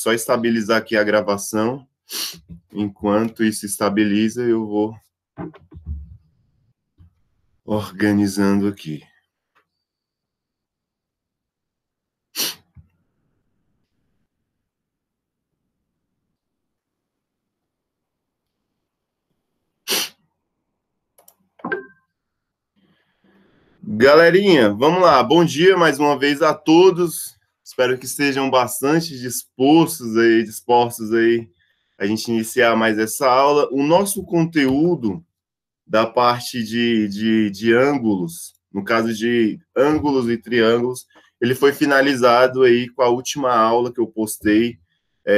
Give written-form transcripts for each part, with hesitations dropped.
só estabilizar aqui a gravação. Enquanto isso estabiliza, eu vou organizando aqui. Galerinha, vamos lá. Bom dia mais uma vez a todos. Espero que estejam bastante dispostos aí a gente iniciar mais essa aula. O nosso conteúdo da parte de ângulos, no caso de ângulos e triângulos, ele foi finalizado aí com a última aula que eu postei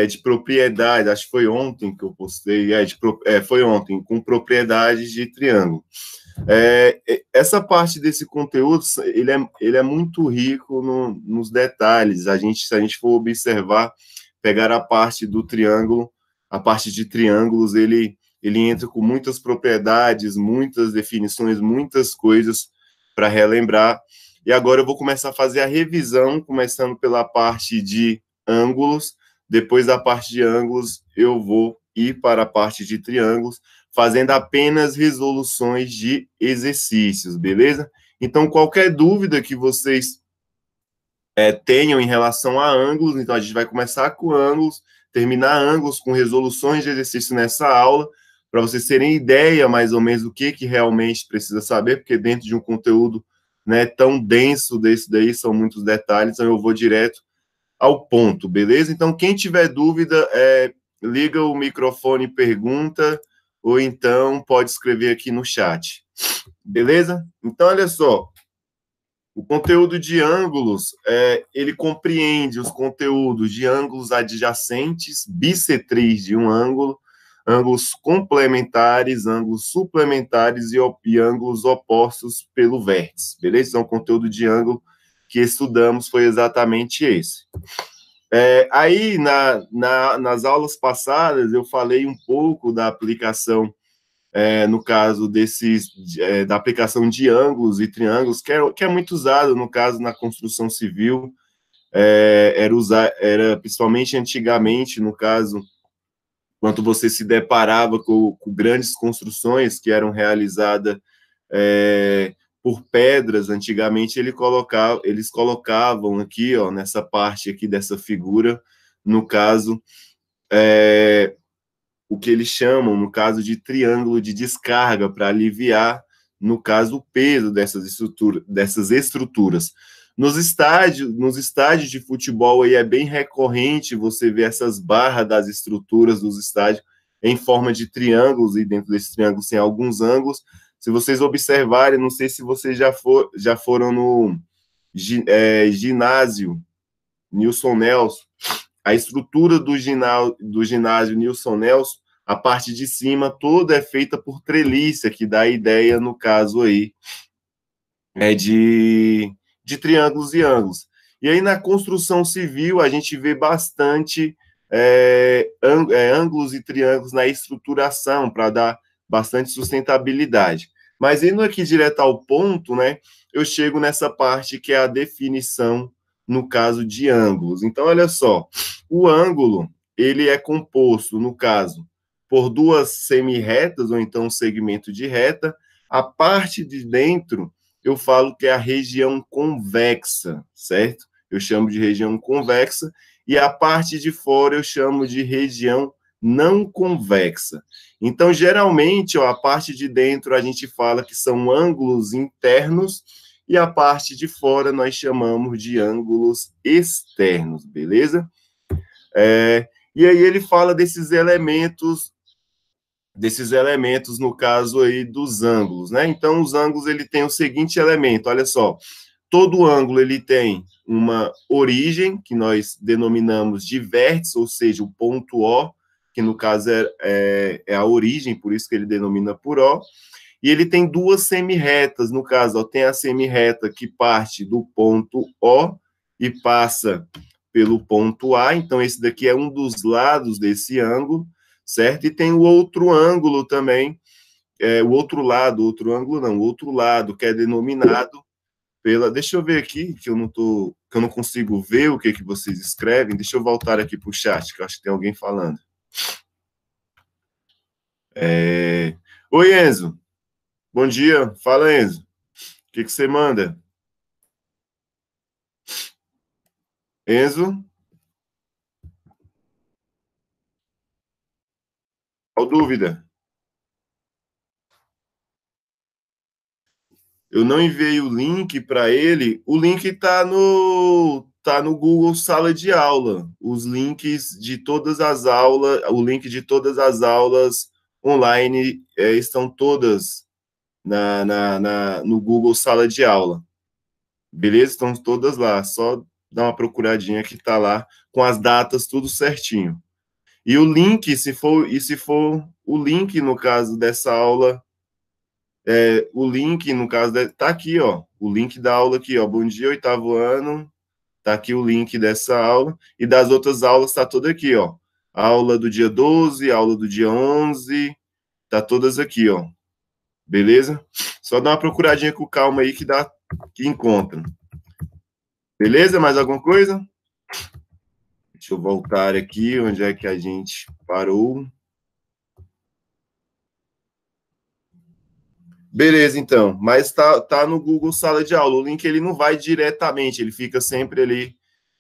de propriedade. Acho que foi ontem que eu postei, foi ontem, com propriedades de triângulo. Essa parte desse conteúdo, ele é muito rico nos detalhes. Se a gente for observar, pegar a parte do triângulo, a parte de triângulos, ele entra com muitas propriedades, muitas definições, muitas coisas para relembrar. E agora eu vou começar a fazer a revisão, começando pela parte de ângulos. Depois da parte de ângulos, eu vou ir para a parte de triângulos, fazendo apenas resoluções de exercícios, beleza? Então, qualquer dúvida que vocês tenham em relação a ângulos, então a gente vai começar com ângulos, terminar ângulos com resoluções de exercício nessa aula, para vocês terem ideia mais ou menos do que realmente precisa saber, porque dentro de um conteúdo, né, tão denso desse daí, são muitos detalhes, então eu vou direto ao ponto, beleza? Então, quem tiver dúvida, liga o microfone e pergunta, ou então pode escrever aqui no chat, beleza? Então, olha só, o conteúdo de ângulos, ele compreende os conteúdos de ângulos adjacentes, bissetriz de um ângulo, ângulos complementares, ângulos suplementares e ângulos opostos pelo vértice, beleza? Então, o conteúdo de ângulo que estudamos foi exatamente esse. Aí, nas aulas passadas, eu falei um pouco da aplicação, no caso da aplicação de ângulos e triângulos, que é muito usado, no caso, na construção civil, era principalmente antigamente, no caso, quando você se deparava com grandes construções que eram realizadas por pedras, antigamente eles colocavam aqui, ó, nessa parte aqui dessa figura, no caso, o que eles chamam, no caso, de triângulo de descarga, para aliviar, no caso, o peso dessas estruturas. Nos estádios de futebol aí é bem recorrente você ver essas barras das estruturas dos estádios em forma de triângulos, e dentro desses triângulos tem alguns ângulos. Se vocês observarem, não sei se vocês já foram no ginásio Nilson Nelson, a estrutura do ginásio Nilson Nelson, a parte de cima toda é feita por treliça, que dá a ideia, no caso aí, de triângulos e ângulos. E aí, na construção civil, a gente vê bastante ângulos e triângulos na estruturação, para dar bastante sustentabilidade. Mas indo aqui direto ao ponto, né, eu chego nessa parte que é a definição, no caso de ângulos. Então, olha só, o ângulo, ele é composto, no caso, por duas semi-retas, ou então um segmento de reta. A parte de dentro, eu falo que é a região convexa, certo? Eu chamo de região convexa, e a parte de fora eu chamo de região não convexa. Então, geralmente, ó, a parte de dentro a gente fala que são ângulos internos, e a parte de fora nós chamamos de ângulos externos, beleza? E aí ele fala desses elementos, no caso aí dos ângulos, né? Então, os ângulos, ele tem o seguinte elemento, olha só, todo ângulo, ele tem uma origem, que nós denominamos de vértice, ou seja, o ponto O, que no caso é a origem, por isso que ele denomina por O, e ele tem duas semi-retas, no caso, ó, tem a semi-reta que parte do ponto O e passa pelo ponto A, então esse daqui é um dos lados desse ângulo, certo? E tem o outro ângulo também, o outro lado, que é denominado Deixa eu ver aqui, que eu não consigo ver o que vocês escrevem. Deixa eu voltar aqui para o chat, que eu acho que tem alguém falando. Oi, Enzo. Bom dia. Fala, Enzo. O que você manda? Enzo? Qual dúvida? Eu não enviei o link para ele. O link tá no Google Sala de Aula. Os links de todas as aulas, o link de todas as aulas online estão todas no Google Sala de Aula. Beleza? Estão todas lá. Só dá uma procuradinha que tá lá com as datas tudo certinho. E o link, se for o link no caso dessa aula, o link no caso tá aqui, ó, o link da aula aqui, ó, bom dia, 8º ano, tá aqui o link dessa aula, e das outras aulas tá tudo aqui, ó, aula do dia 12, aula do dia 11, tá todas aqui, ó, beleza? Só dá uma procuradinha com calma aí que encontra. Beleza? Mais alguma coisa? Deixa eu voltar aqui, onde é que a gente parou. Beleza, então. Mas tá no Google Sala de Aula. O link ele não vai diretamente, ele fica sempre ali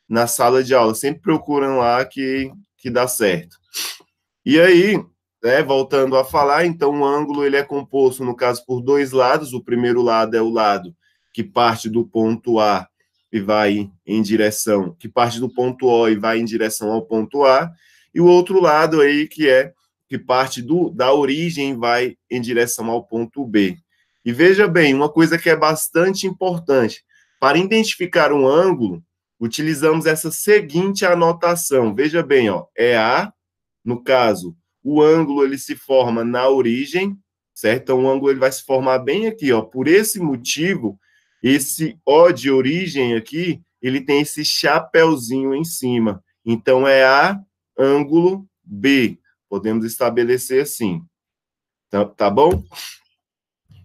na sala de aula. Sempre procuram lá que dá certo. E aí, voltando a falar, então o ângulo ele é composto, no caso, por dois lados. O primeiro lado é o lado que parte do ponto A e vai em direção, que parte do ponto O e vai em direção ao ponto A, e o outro lado aí que parte da origem e vai em direção ao ponto B. E veja bem, uma coisa que é bastante importante, para identificar um ângulo, utilizamos essa seguinte anotação. Veja bem, ó, é A, no caso, o ângulo ele se forma na origem, certo? Então o ângulo ele vai se formar bem aqui, ó. Por esse motivo, esse O de origem aqui, ele tem esse chapéuzinho em cima. Então é A, ângulo B. Podemos estabelecer assim. Tá bom?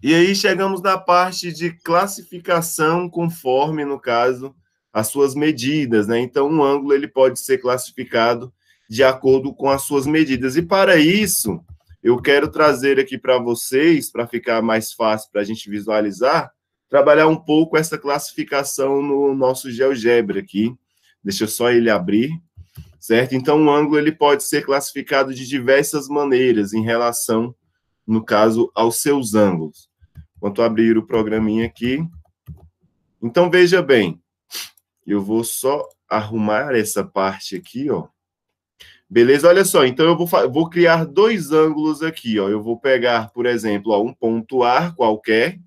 E aí chegamos na parte de classificação conforme, no caso, as suas medidas, né? Então, um ângulo ele pode ser classificado de acordo com as suas medidas. E para isso, eu quero trazer aqui para vocês, para ficar mais fácil para a gente visualizar, trabalhar um pouco essa classificação no nosso GeoGebra aqui. Deixa eu só ele abrir, certo? Então, um ângulo ele pode ser classificado de diversas maneiras em relação, no caso, aos seus ângulos. Enquanto abrir o programinha aqui. Então, veja bem, eu vou só arrumar essa parte aqui, ó. Beleza? Olha só, então eu vou criar dois ângulos aqui, ó. Eu vou pegar, por exemplo, ó, um ponto A qualquer,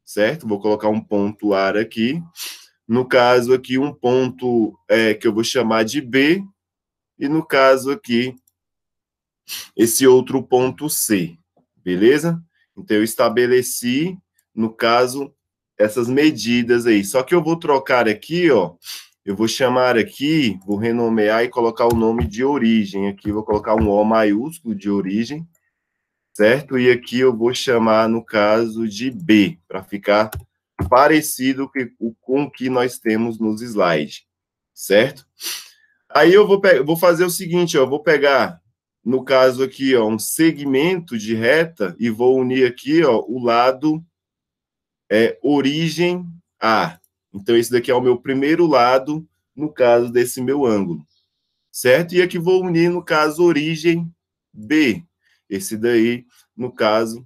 certo? Vou colocar um ponto A aqui. No caso aqui, um ponto que eu vou chamar de B. E no caso aqui, esse outro ponto C. Beleza? Então, eu estabeleci, no caso, essas medidas aí. Só que eu vou trocar aqui, ó. Eu vou chamar aqui, vou renomear e colocar o nome de origem. Aqui vou colocar um O maiúsculo de origem, certo? E aqui eu vou chamar, no caso, de B, para ficar parecido com o que nós temos nos slides, certo? Aí eu vou fazer o seguinte, ó. Eu vou pegar, no caso aqui, ó, um segmento de reta e vou unir aqui, ó, o lado origem A. Então, esse daqui é o meu primeiro lado, no caso desse meu ângulo, certo? E aqui vou unir, no caso, origem B. Esse daí, no caso,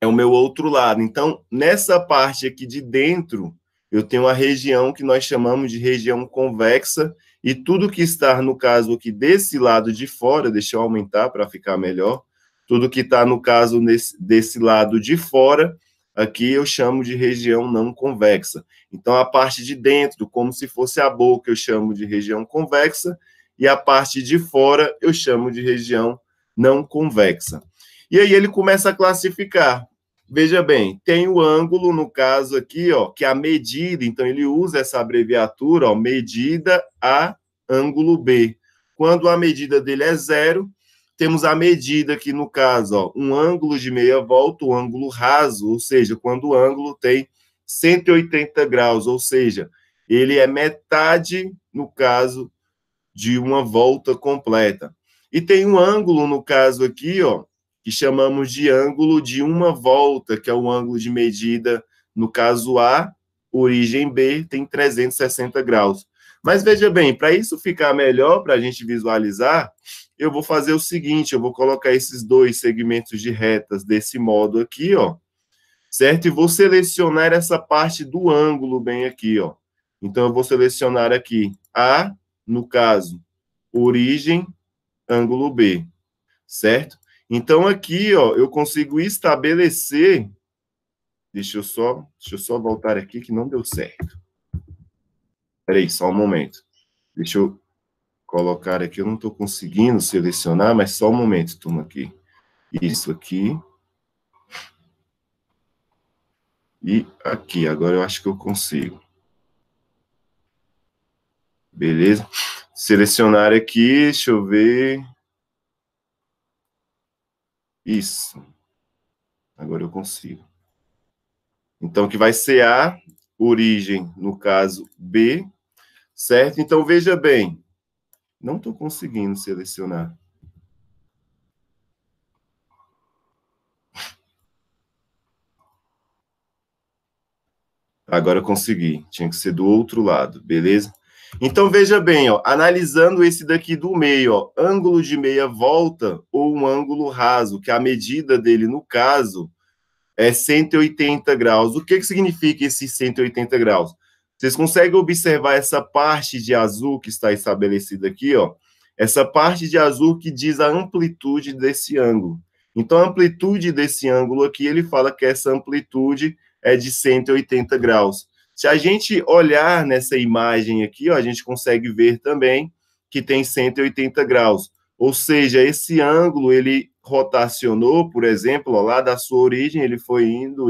é o meu outro lado. Então, nessa parte aqui de dentro, eu tenho a região que nós chamamos de região convexa, e tudo que está, no caso aqui desse lado de fora, deixa eu aumentar para ficar melhor, tudo que está, no caso, desse lado de fora, aqui eu chamo de região não convexa. Então, a parte de dentro, como se fosse a boca, eu chamo de região convexa, e a parte de fora eu chamo de região não convexa. E aí ele começa a classificar. Veja bem, tem o ângulo, no caso aqui, ó, que é a medida, então ele usa essa abreviatura, ó, medida A, ângulo B. Quando a medida dele é 0, temos a medida aqui, no caso, ó, um ângulo de meia volta, um ângulo raso, ou seja, quando o ângulo tem 180 graus, ou seja, ele é metade, no caso, de uma volta completa. E tem um ângulo, no caso aqui, ó, que chamamos de ângulo de uma volta, que é o ângulo de medida, no caso A, origem B, tem 360 graus. Mas veja bem, para isso ficar melhor, para a gente visualizar, eu vou fazer o seguinte, eu vou colocar esses dois segmentos de retas desse modo aqui, ó, certo? E vou selecionar essa parte do ângulo bem aqui, ó. Então, eu vou selecionar aqui A, no caso, origem, ângulo B, certo? Então, aqui, ó, eu consigo estabelecer... Deixa eu só voltar aqui, que não deu certo. Espera aí, só um momento. Deixa eu colocar aqui, eu não estou conseguindo selecionar, mas só um momento, turma, aqui. Isso aqui. E aqui, agora eu acho que eu consigo. Beleza? Selecionar aqui, deixa eu ver. Isso. Agora eu consigo. Então, que vai ser A, origem, no caso, B, certo? Então, veja bem, não estou conseguindo selecionar. Agora eu consegui, tinha que ser do outro lado, beleza? Então, veja bem, ó, analisando esse daqui do meio, ó, ângulo de meia volta ou um ângulo raso, que a medida dele, no caso, é 180 graus. O que significa esse 180 graus? Vocês conseguem observar essa parte de azul que está estabelecida aqui, ó? Essa parte de azul que diz a amplitude desse ângulo. Então, a amplitude desse ângulo aqui, ele fala que essa amplitude é de 180 graus. Se a gente olhar nessa imagem aqui, ó, a gente consegue ver também que tem 180 graus. Ou seja, esse ângulo, ele rotacionou, por exemplo, ó, lá da sua origem, ele foi indo,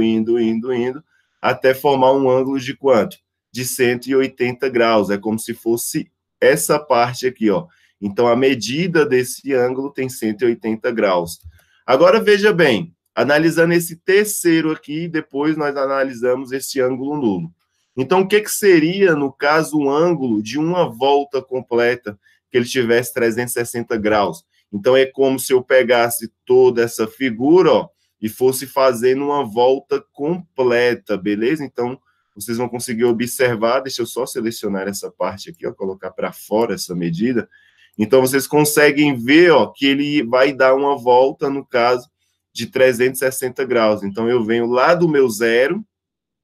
até formar um ângulo de quanto? De 180 graus. É como se fosse essa parte aqui, ó. Então, a medida desse ângulo tem 180 graus. Agora, veja bem, analisando esse terceiro aqui, depois nós analisamos esse ângulo nulo. Então, o que seria, no caso, um ângulo de uma volta completa, que ele tivesse 360 graus? Então, é como se eu pegasse toda essa figura, ó, e fosse fazendo uma volta completa, beleza? Então, vocês vão conseguir observar, deixa eu só selecionar essa parte aqui, ó, colocar para fora essa medida. Então, vocês conseguem ver, ó, que ele vai dar uma volta, no caso, de 360 graus. Então, eu venho lá do meu zero,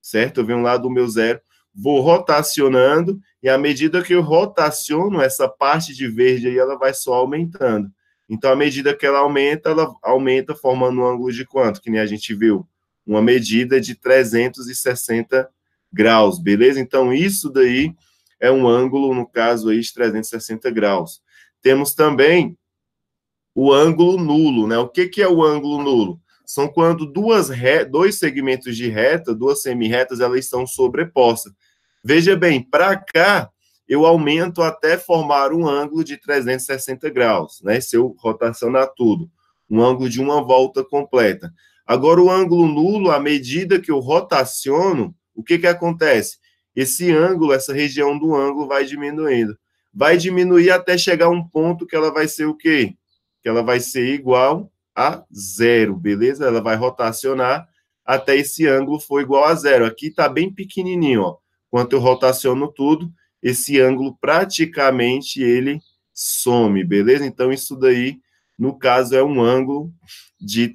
certo? Eu venho lá do meu zero, vou rotacionando, e à medida que eu rotaciono, essa parte de verde aí, ela vai só aumentando. Então, à medida que ela aumenta formando um ângulo de quanto? Que nem a gente viu, uma medida de 360 graus, beleza? Então, isso daí é um ângulo, no caso aí, de 360 graus. Temos também o ângulo nulo, né? O que é o ângulo nulo? São quando dois segmentos de reta, duas semi-retas, elas estão sobrepostas. Veja bem, para cá, eu aumento até formar um ângulo de 360 graus, né? Se eu rotacionar tudo, um ângulo de uma volta completa. Agora, o ângulo nulo, à medida que eu rotaciono, o que acontece? Esse ângulo, essa região do ângulo vai diminuindo. Vai diminuir até chegar a um ponto que ela vai ser o quê? Que ela vai ser igual a zero, beleza? Ela vai rotacionar até esse ângulo for igual a zero. Aqui está bem pequenininho, ó. Quando eu rotaciono tudo, esse ângulo praticamente ele some, beleza? Então, isso daí, no caso, é um ângulo de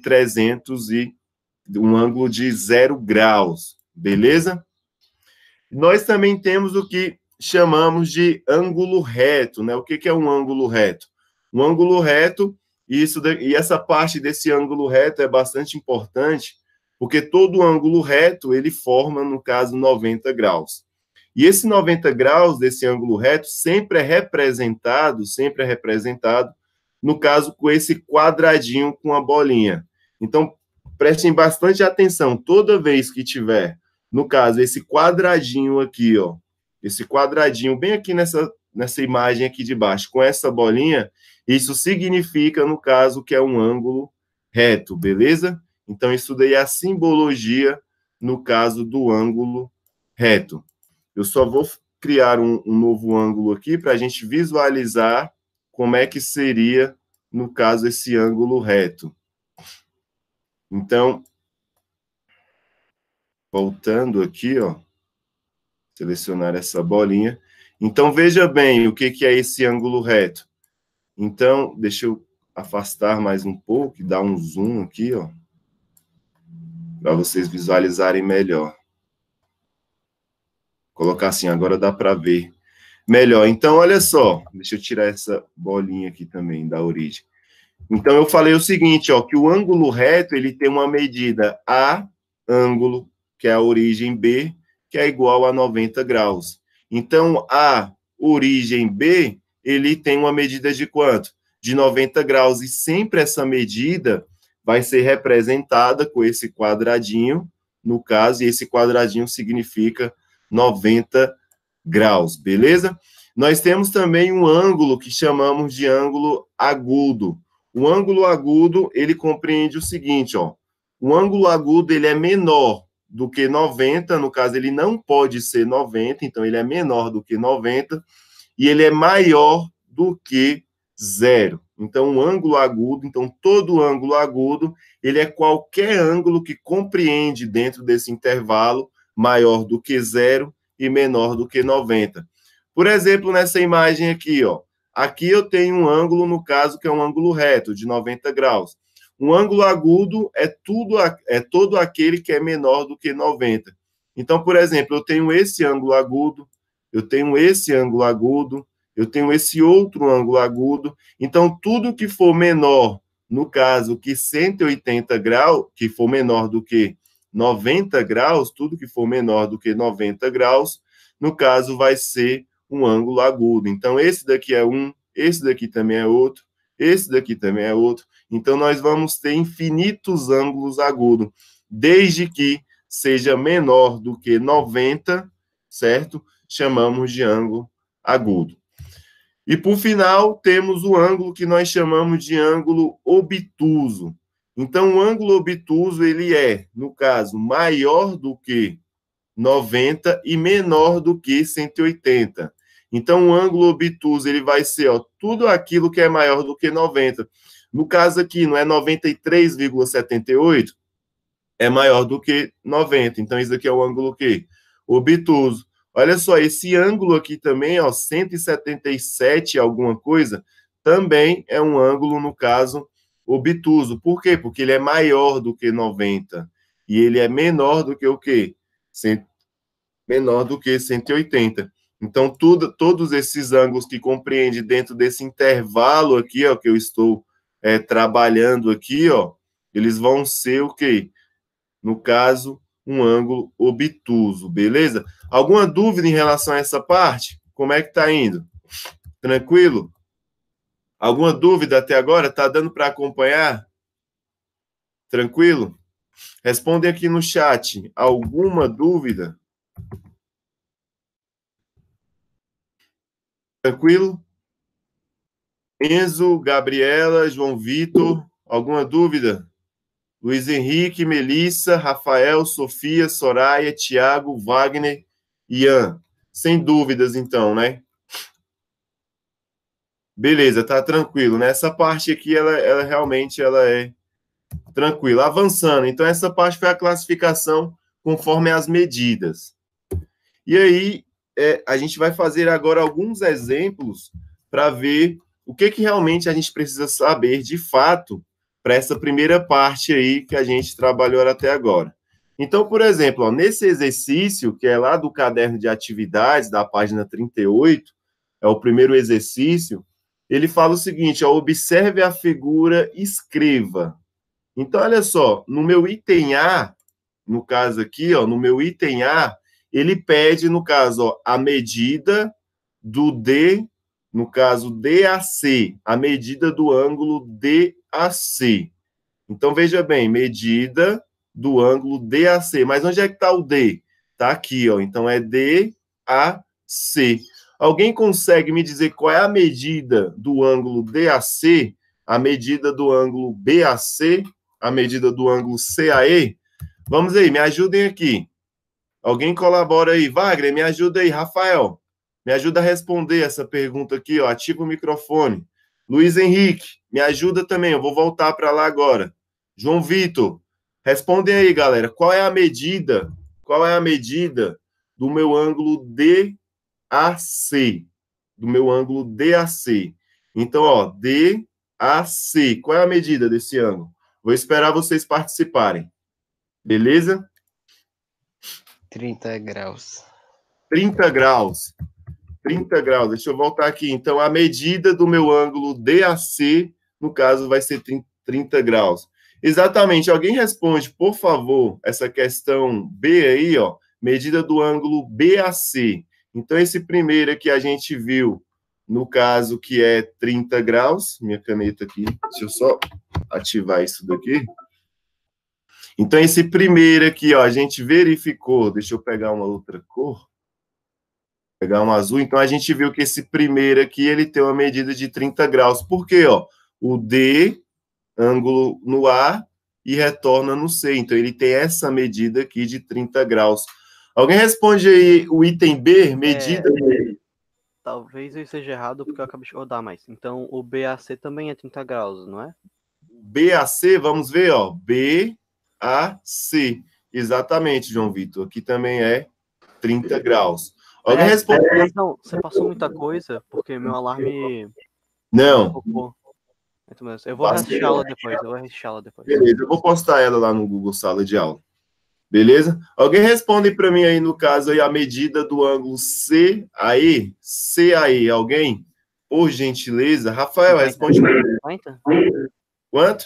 um ângulo de 0 graus, beleza? Nós também temos o que chamamos de ângulo reto, né? O que é um ângulo reto? Um ângulo reto, e essa parte desse ângulo reto é bastante importante, porque todo ângulo reto, ele forma, no caso, 90 graus. E esse 90 graus desse ângulo reto sempre é representado, no caso, com esse quadradinho com a bolinha. Então, prestem bastante atenção, toda vez que tiver, no caso, esse quadradinho aqui, ó, esse quadradinho bem aqui nessa imagem aqui de baixo, com essa bolinha, isso significa, no caso, que é um ângulo reto, beleza? Então, isso daí é a simbologia no caso do ângulo reto. Eu só vou criar um novo ângulo aqui para a gente visualizar como é que seria, no caso, esse ângulo reto. Então, voltando aqui, ó, selecionar essa bolinha. Então, veja bem o que é esse ângulo reto. Então, deixa eu afastar mais um pouco e dar um zoom aqui, ó, para vocês visualizarem melhor. Colocar assim, agora dá para ver melhor. Então, olha só, deixa eu tirar essa bolinha aqui também da origem. Então, eu falei o seguinte, ó, que o ângulo reto, ele tem uma medida A, ângulo, que é a origem B, que é igual a 90 graus. Então, a origem B, ele tem uma medida de quanto? De 90 graus. E sempre essa medida vai ser representada com esse quadradinho, no caso, e esse quadradinho significa 90 graus, beleza? Nós temos também um ângulo que chamamos de ângulo agudo. O ângulo agudo, ele compreende o seguinte, ó. O ângulo agudo, ele é menor do que 90, no caso, ele não pode ser 90, então ele é menor do que 90, e ele é maior do que zero. Então, o ângulo agudo, então todo ângulo agudo, ele é qualquer ângulo que compreende dentro desse intervalo maior do que zero e menor do que 90. Por exemplo, nessa imagem aqui, ó, aqui eu tenho um ângulo, no caso, que é um ângulo reto, de 90 graus. Um ângulo agudo é todo aquele que é menor do que 90. Então, por exemplo, eu tenho esse ângulo agudo, eu tenho esse ângulo agudo, eu tenho esse outro ângulo agudo. Então, tudo que for menor, no caso, que 180 graus, que for menor do que 90 graus, tudo que for menor do que 90 graus, no caso, vai ser um ângulo agudo. Então, esse daqui é um, esse daqui também é outro, esse daqui também é outro. Então, nós vamos ter infinitos ângulos agudos, desde que seja menor do que 90, certo? Chamamos de ângulo agudo. E, por final, temos o ângulo que nós chamamos de ângulo obtuso. Então, o ângulo obtuso, ele é, no caso, maior do que 90 e menor do que 180. Então, o ângulo obtuso, ele vai ser, ó, tudo aquilo que é maior do que 90. No caso aqui, não é 93,78? É maior do que 90. Então, isso aqui é o ângulo quê? Obtuso. Olha só, esse ângulo aqui também, ó, 177 alguma coisa, também é um ângulo, no caso, obtuso. Por quê? Porque ele é maior do que 90. E ele é menor do que o quê? Menor do que 180. Então, todos esses ângulos que compreende dentro desse intervalo aqui, ó, que eu estou trabalhando aqui, ó, eles vão ser o quê? No caso, um ângulo obtuso, beleza? Alguma dúvida em relação a essa parte? Como é que tá indo? Tranquilo? Alguma dúvida até agora? Tá dando para acompanhar? Tranquilo? Respondem aqui no chat. Alguma dúvida? Tranquilo? Enzo, Gabriela, João Vitor, alguma dúvida? Luiz Henrique, Melissa, Rafael, Sofia, Soraya, Tiago, Wagner, Ian. Sem dúvidas, então, né? Beleza, tá tranquilo, né? Essa parte aqui, ela realmente é tranquila. Avançando, então essa parte foi a classificação conforme as medidas. E aí, a gente vai fazer agora alguns exemplos para ver o que realmente a gente precisa saber, de fato, para essa primeira parte aí que a gente trabalhou até agora. Então, por exemplo, ó, nesse exercício, que é lá do caderno de atividades, da página 38, é o primeiro exercício, ele fala o seguinte, ó, observe a figura, escreva. Então, olha só, no meu item A, no caso aqui, ó, no meu item A, ele pede, no caso, ó, a medida do D, no caso DAC, a medida do ângulo DAC. Então, veja bem, medida do ângulo DAC. Mas onde é que está o D? Está aqui, ó. Então, é DAC. Alguém consegue me dizer qual é a medida do ângulo DAC, a medida do ângulo BAC, a medida do ângulo CAE? Vamos aí, me ajudem aqui. Alguém colabora aí. Wagner, me ajuda aí. Rafael, me ajuda a responder essa pergunta aqui, ó. Ativa o microfone. Luiz Henrique, me ajuda também. Eu vou voltar para lá agora. João Vitor, respondem aí, galera. Qual é a medida? Qual é a medida do meu ângulo DAC? Do meu ângulo DAC. Então, ó, DAC. Qual é a medida desse ângulo? Vou esperar vocês participarem. Beleza? 30 graus. 30 graus. 30 graus. Deixa eu voltar aqui. Então, a medida do meu ângulo DAC, no caso, vai ser 30 graus. Exatamente. Alguém responde, por favor, essa questão B aí, ó. Medida do ângulo BAC. Então, esse primeiro que a gente viu, no caso, que é 30 graus. Minha caneta aqui. Deixa eu só ativar isso daqui. Então, esse primeiro aqui, ó, a gente verificou. Deixa eu pegar uma outra cor. Pegar um azul. Então, a gente viu que esse primeiro aqui, ele tem uma medida de 30 graus. Por quê? Ó, o D, ângulo no A, e retorna no C. Então, ele tem essa medida aqui de 30 graus. Alguém responde aí o item B, medida... Talvez eu esteja errado, porque eu acabei de rodar mais. Então, o BAC também é 30 graus, não é? BAC, vamos ver, ó. BAC. Exatamente, João Vitor. Aqui também é 30 graus. Alguém responde? Então, você passou muita coisa, porque meu alarme... Não. Eu vou assistir a aula depois. Beleza, eu vou postar ela lá no Google Sala de Aula. Beleza? Alguém responde para mim aí, no caso, aí, a medida do ângulo CAE? CAE, alguém? Por gentileza. Rafael, 50. Responde para mim. 50? Quanto?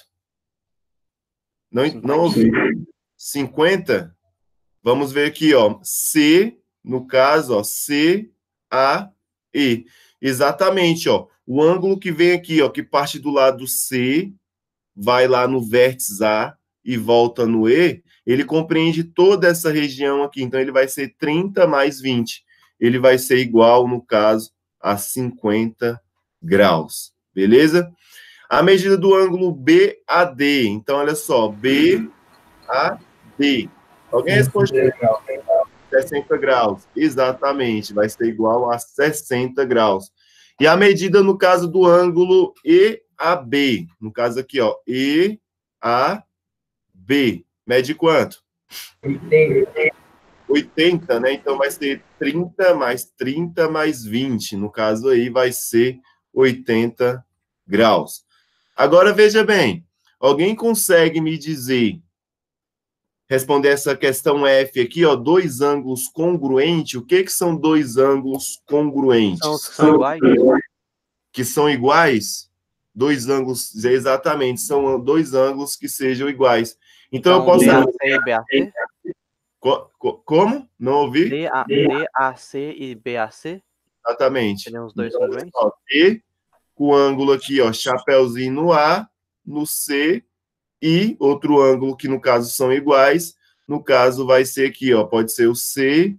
Não ouvi. 50? Vamos ver aqui, ó. C, no caso, ó, CAE. Exatamente, ó. O ângulo que vem aqui, ó, que parte do lado C, vai lá no vértice A e volta no E, ele compreende toda essa região aqui. Então, ele vai ser 30 mais 20. Ele vai ser igual, no caso, a 50 graus. Beleza? A medida do ângulo BAD. Então, olha só. BAD. Alguém responde? 60 graus. Exatamente. Vai ser igual a 60 graus. E a medida, no caso do ângulo EAB. No caso aqui, ó. EAB. Mede quanto? 80, né? Então vai ser 30 mais 20. No caso aí vai ser 80 graus. Agora veja bem, alguém consegue me dizer, responder essa questão F aqui, ó, dois ângulos congruentes. O que são dois ângulos congruentes? São iguais? Que são iguais? Dois ângulos, exatamente, são dois ângulos que sejam iguais. Então eu posso... DAC e BAC? Como? Não ouvi? DAC e BAC? Exatamente. Seriam os dois congruentes? E com o ângulo aqui, ó, chapéuzinho no A, no C, e outro ângulo que, no caso, são iguais. No caso, vai ser aqui, ó, pode ser o CAB.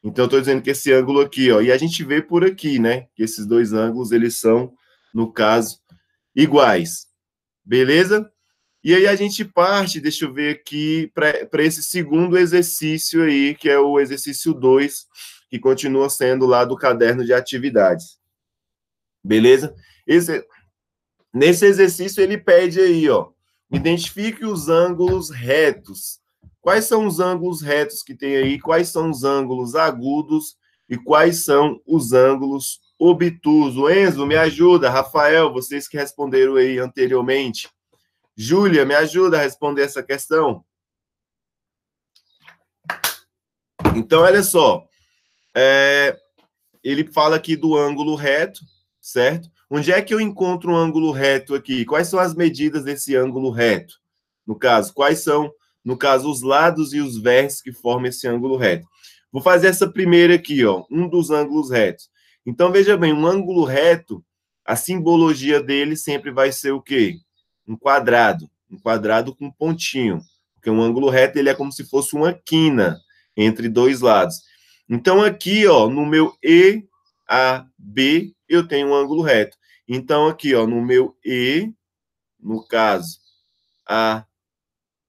Então, eu estou dizendo que esse ângulo aqui, ó, e a gente vê por aqui, né, que esses dois ângulos, eles são, no caso, iguais. Beleza? E aí a gente parte, deixa eu ver aqui, para esse segundo exercício aí, que é o exercício 2, que continua sendo lá do caderno de atividades. Beleza? Nesse exercício, ele pede aí, ó, identifique os ângulos retos. Quais são os ângulos retos que tem aí? Quais são os ângulos agudos? E quais são os ângulos obtusos? Enzo, me ajuda. Rafael, vocês que responderam aí anteriormente. Júlia, me ajuda a responder essa questão. Então, olha só. Ele fala aqui do ângulo reto, certo? Onde é que eu encontro um ângulo reto aqui? Quais são as medidas desse ângulo reto? No caso, quais são, no caso, os lados e os vértices que formam esse ângulo reto? Vou fazer essa primeira aqui, ó, um dos ângulos retos. Então, veja bem, um ângulo reto, a simbologia dele sempre vai ser o quê? Um quadrado com pontinho. Porque um ângulo reto, ele é como se fosse uma quina entre dois lados. Então, aqui, ó, no meu EAB, eu tenho um ângulo reto. Então, aqui, ó, no meu E, no caso,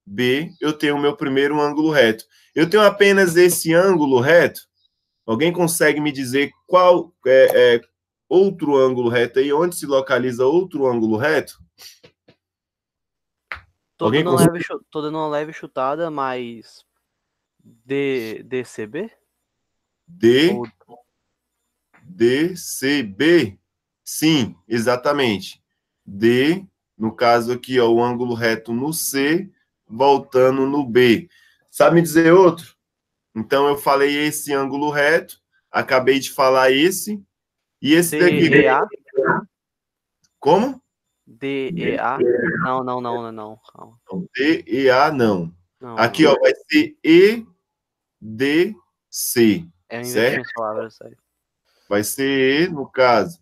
B, eu tenho o meu primeiro ângulo reto. Eu tenho apenas esse ângulo reto? Alguém consegue me dizer qual outro ângulo reto aí? Onde se localiza outro ângulo reto? Alguém consegue? Tô dando uma leve chutada, mas DCB? Ou DCB? Sim, exatamente. D, no caso aqui, ó, o ângulo reto no C, voltando no B. Sabe me dizer outro? Então, eu falei esse ângulo reto, acabei de falar esse, e esse daqui. DEA? Como? DEA? Não. Calma. DEA, não. Não, Aqui, não. ó, vai ser EDC, Eu inventei certo? minhas palavras, sério. Vai ser E, no caso,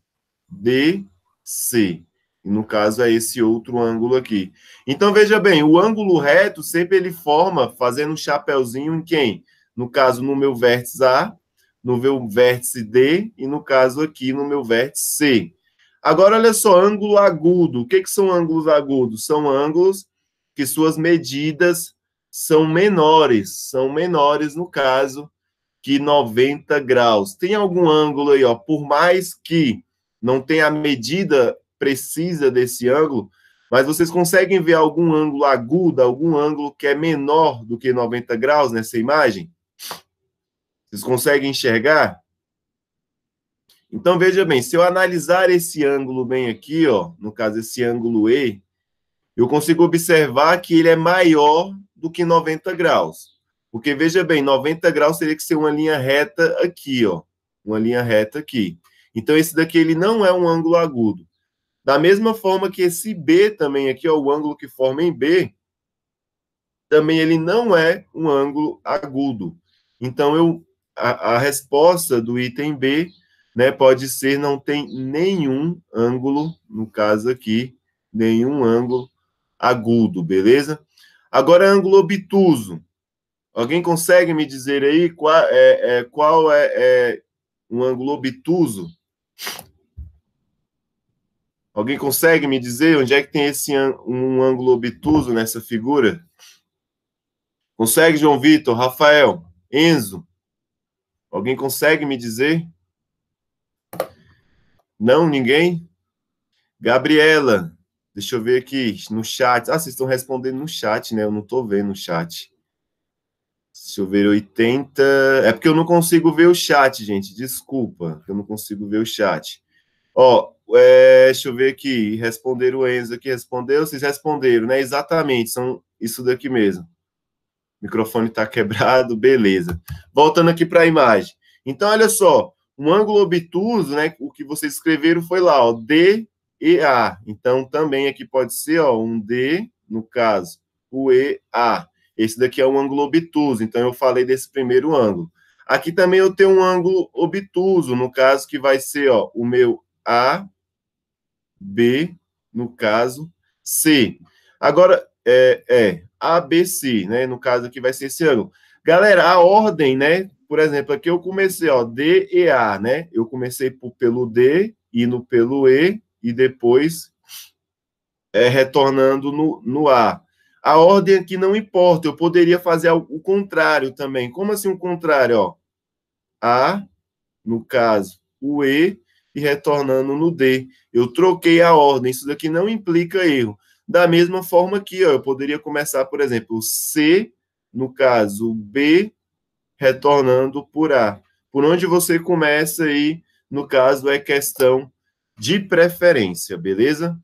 DC. E no caso é esse outro ângulo aqui. Então, veja bem, o ângulo reto sempre ele forma fazendo um chapéuzinho em quem? No caso, no meu vértice A, no meu vértice D e no caso aqui no meu vértice C. Agora, olha só, ângulo agudo. O que são ângulos agudos? São ângulos que suas medidas são menores no caso, que 90 graus. Tem algum ângulo aí, ó, por mais que não tenha a medida precisa desse ângulo, mas vocês conseguem ver algum ângulo agudo, algum ângulo que é menor do que 90 graus nessa imagem? Vocês conseguem enxergar? Então, veja bem, se eu analisar esse ângulo bem aqui, ó, no caso, esse ângulo E, eu consigo observar que ele é maior do que 90 graus. Porque, veja bem, 90 graus teria que ser uma linha reta aqui, ó. Uma linha reta aqui. Então, esse daqui, ele não é um ângulo agudo. Da mesma forma que esse B também aqui, ó, o ângulo que forma em B, também ele não é um ângulo agudo. Então, a resposta do item B, né, pode ser não tem nenhum ângulo, no caso aqui, nenhum ângulo agudo, beleza? Agora, ângulo obtuso. Alguém consegue me dizer aí qual é um ângulo obtuso? Alguém consegue me dizer onde é que tem um ângulo obtuso nessa figura? Consegue, João Vitor, Rafael, Enzo? Alguém consegue me dizer? Não, ninguém? Gabriela, deixa eu ver aqui no chat. Ah, vocês estão respondendo no chat, né? Eu não estou vendo no chat. Deixa eu ver, 80. É porque eu não consigo ver o chat, gente. Desculpa, eu não consigo ver o chat. Ó, deixa eu ver aqui. Responderam o Enzo aqui. Respondeu? Vocês responderam, né? Exatamente, são isso daqui mesmo. O microfone está quebrado, beleza. Voltando aqui para a imagem. Então, olha só. Um ângulo obtuso, né? O que vocês escreveram foi lá, ó. D e A. Então, também aqui pode ser, ó, um D, no caso, o EA. Esse daqui é um ângulo obtuso, então eu falei desse primeiro ângulo. Aqui também eu tenho um ângulo obtuso, no caso que vai ser, ó, o meu A, B, no caso, C. Agora, ABC, né? No caso aqui vai ser esse ângulo. Galera, a ordem, né? Por exemplo, aqui eu comecei, ó, D e A, né? Eu comecei pelo D, indo pelo E, e depois retornando no A. A ordem aqui não importa, eu poderia fazer o contrário também. Como assim o contrário? Ó? A, no caso, o E, e retornando no D. Eu troquei a ordem, isso daqui não implica erro. Da mesma forma aqui, ó, eu poderia começar, por exemplo, o C, no caso, o B, retornando por A. Por onde você começa aí, no caso, é questão de preferência, beleza?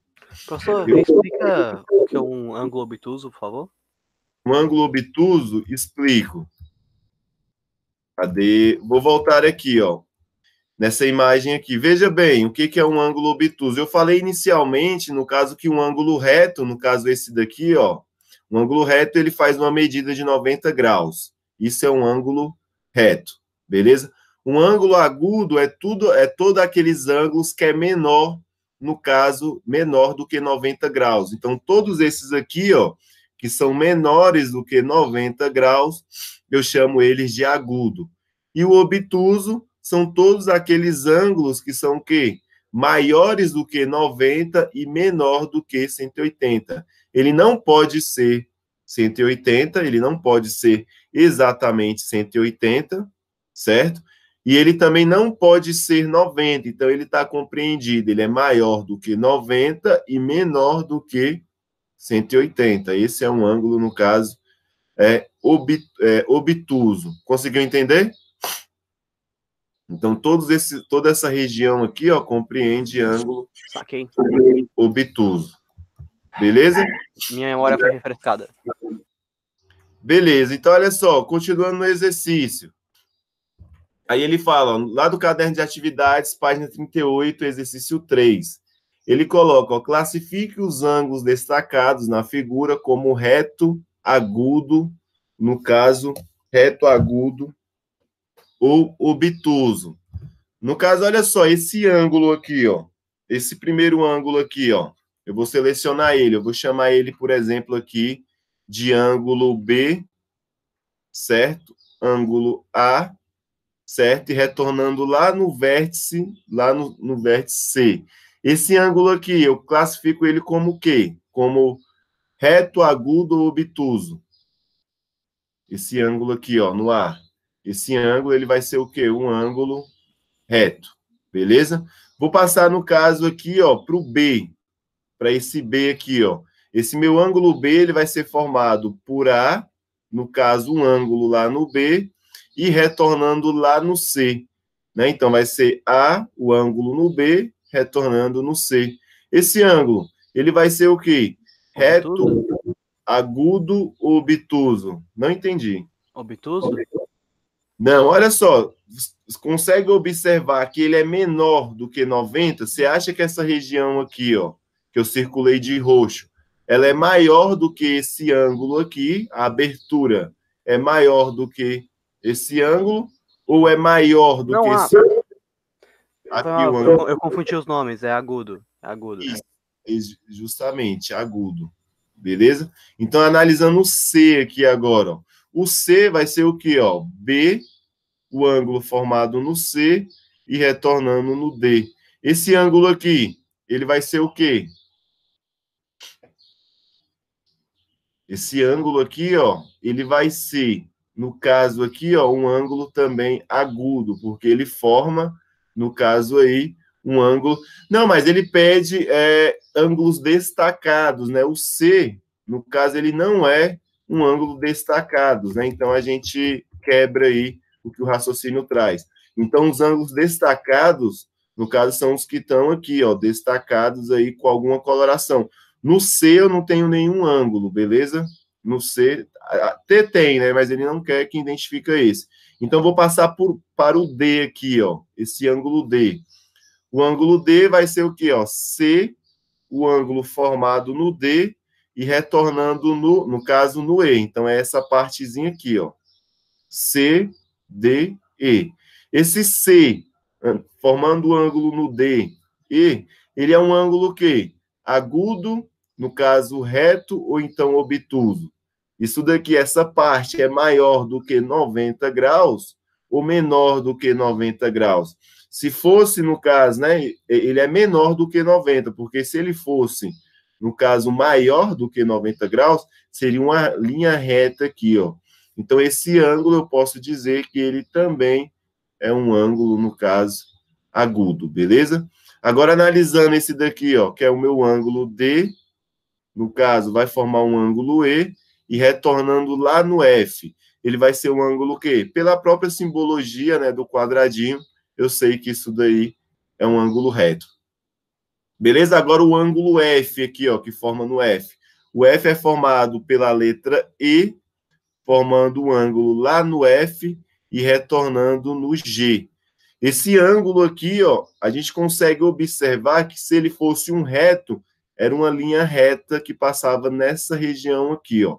Professor, me explica o que é um ângulo obtuso, por favor? Um ângulo obtuso, explico. Cadê? Vou voltar aqui, ó. Nessa imagem aqui. Veja bem, o que é um ângulo obtuso? Eu falei inicialmente, no caso, que um ângulo reto, no caso esse daqui, ó. Um ângulo reto, ele faz uma medida de 90 graus. Isso é um ângulo reto, beleza? Um ângulo agudo é todos aqueles ângulos que é menor, no caso, menor do que 90 graus. Então, todos esses aqui, ó, que são menores do que 90 graus, eu chamo eles de agudo. E o obtuso são todos aqueles ângulos que são o quê? Maiores do que 90 e menor do que 180. Ele não pode ser 180, ele não pode ser exatamente 180, certo? E ele também não pode ser 90, então ele está compreendido, ele é maior do que 90 e menor do que 180. Esse é um ângulo, no caso, obtuso. Conseguiu entender? Então, toda essa região aqui, ó, compreende ângulo Saquei. obtuso. Beleza? Minha memória foi refrescada. Beleza, então olha só, continuando no exercício. Aí ele fala, ó, lá do caderno de atividades, página 38, exercício 3. Ele coloca, ó, classifique os ângulos destacados na figura como reto, agudo, no caso, reto, agudo ou obtuso. No caso, olha só, esse ângulo aqui, ó, esse primeiro ângulo aqui, ó, eu vou selecionar ele, eu vou chamar ele, por exemplo, aqui de ângulo B, certo? Ângulo A, certo? E retornando lá no vértice, lá no vértice C. Esse ângulo aqui, eu classifico ele como o quê? Como reto, agudo ou obtuso. Esse ângulo aqui, ó, no A. Esse ângulo, ele vai ser o quê? Um ângulo reto, beleza? Vou passar, no caso aqui, ó, para o B, para esse B aqui, ó. Esse meu ângulo B, ele vai ser formado por A, no caso, um ângulo lá no B, e retornando lá no C, né? Então, vai ser A, o ângulo no B, retornando no C. Esse ângulo, ele vai ser o quê? Reto, Obtuso? agudo ou obtuso? Não entendi. Obtuso? Não, olha só, consegue observar que ele é menor do que 90? Você acha que essa região aqui, ó, que eu circulei de roxo, ela é maior do que esse ângulo aqui, a abertura é maior do que esse ângulo, ou é maior do que esse ângulo? Aqui o ângulo. Eu confundi os nomes, é agudo. É agudo. Isso, justamente, agudo. Beleza? Então, analisando o C aqui agora, ó. O C vai ser o quê, ó? B, o ângulo formado no C e retornando no D. Esse ângulo aqui, ele vai ser o quê? Esse ângulo aqui, ó, ele vai ser, no caso aqui, ó, um ângulo também agudo, porque ele forma, no caso aí, um ângulo... Não, mas ele pede ângulos destacados, né? O C, no caso, ele não é um ângulo destacado, né? Então, a gente quebra aí o que o raciocínio traz. Então, os ângulos destacados, no caso, são os que estão aqui, ó, destacados aí com alguma coloração. No C eu não tenho nenhum ângulo, beleza? No C, até tem, né? Mas ele não quer que identifica esse. Então, vou passar para o D aqui, ó. Esse ângulo D. O ângulo D vai ser o quê, ó? C, o ângulo formado no D e retornando, no caso, no E. Então, é essa partezinha aqui, ó. C, D, E. Esse C, formando o ângulo no D, E, ele é um ângulo que agudo, no caso reto, ou então obtuso. Isso daqui, essa parte é maior do que 90 graus ou menor do que 90 graus. Se fosse, no caso, né, ele é menor do que 90, porque se ele fosse, no caso, maior do que 90 graus, seria uma linha reta aqui, ó. Então, esse ângulo eu posso dizer que ele também é um ângulo, no caso, agudo, beleza? Agora, analisando esse daqui, ó, que é o meu ângulo D, no caso, vai formar um ângulo E, e retornando lá no F, ele vai ser um ângulo o quê? Pela própria simbologia, né, do quadradinho, eu sei que isso daí é um ângulo reto. Beleza? Agora o ângulo F aqui, ó, que forma no F. O F é formado pela letra E, formando um ângulo lá no F e retornando no G. Esse ângulo aqui, ó, a gente consegue observar que se ele fosse um reto, era uma linha reta que passava nessa região aqui, ó.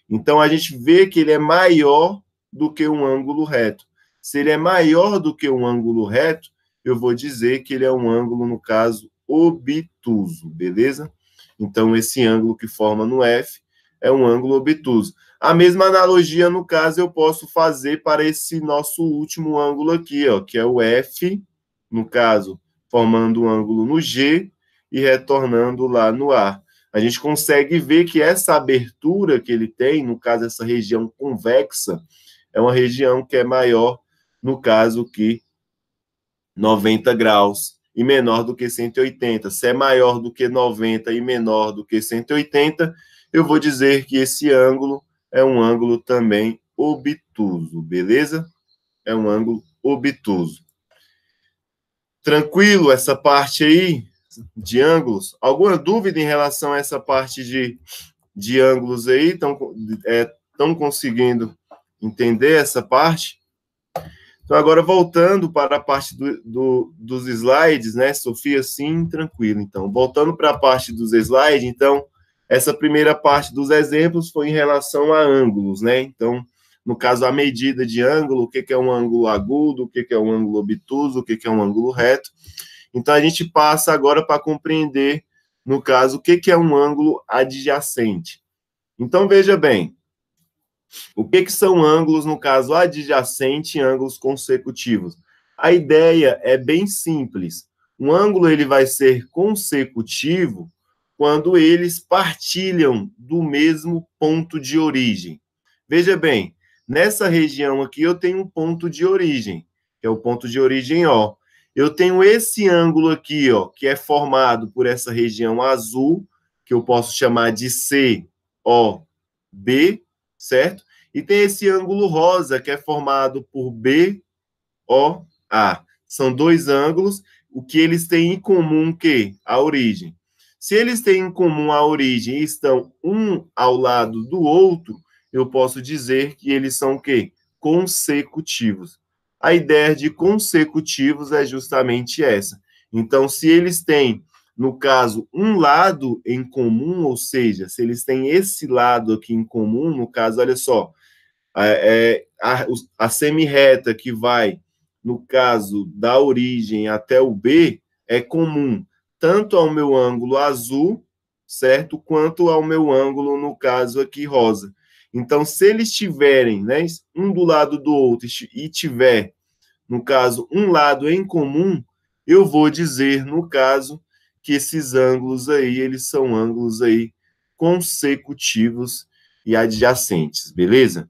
Então, a gente vê que ele é maior do que um ângulo reto. Se ele é maior do que um ângulo reto, eu vou dizer que ele é um ângulo, no caso, obtuso, beleza? Então, esse ângulo que forma no F é um ângulo obtuso. A mesma analogia, no caso, eu posso fazer para esse nosso último ângulo aqui, ó, que é o F, no caso, formando um ângulo no G e retornando lá no A. a gente consegue ver que essa abertura que ele tem, no caso, essa região convexa, é uma região que é maior, no caso, que 90 graus e menor do que 180. Se é maior do que 90 e menor do que 180, eu vou dizer que esse ângulo é um ângulo também obtuso, beleza? É um ângulo obtuso. Tranquilo essa parte aí de ângulos? Alguma dúvida em relação a essa parte de ângulos aí? Estão conseguindo entender essa parte? Então, agora voltando para a parte dos slides, né, Sofia? Sim, tranquilo. Então, voltando para a parte dos slides, então, essa primeira parte dos exemplos foi em relação a ângulos, né? Então, no caso, a medida de ângulo, o que é um ângulo agudo, o que é um ângulo obtuso, o que é um ângulo reto. Então, a gente passa agora para compreender, no caso, o que é um ângulo adjacente. Então, veja bem, o que são ângulos, no caso, adjacente e ângulos consecutivos? A ideia é bem simples. Um ângulo ele vai ser consecutivo quando eles partilham do mesmo ponto de origem. Veja bem, nessa região aqui eu tenho um ponto de origem, que é o ponto de origem O. Eu tenho esse ângulo aqui, ó, que é formado por essa região azul, que eu posso chamar de COB, certo? E tem esse ângulo rosa, que é formado por BOA. São dois ângulos, o que eles têm em comum, que a origem. Se eles têm em comum a origem e estão um ao lado do outro, eu posso dizer que eles são o quê? Consecutivos. A ideia de consecutivos é justamente essa. Então, se eles têm, no caso, um lado em comum, ou seja, se eles têm esse lado aqui em comum, no caso, olha só, a semi-reta que vai, no caso, da origem até o B, é comum tanto ao meu ângulo azul, certo? Quanto ao meu ângulo, no caso aqui, rosa. Então, se eles tiverem, né, um do lado do outro e tiver, no caso, um lado em comum, eu vou dizer, no caso, que esses ângulos aí, eles são ângulos aí consecutivos e adjacentes, beleza?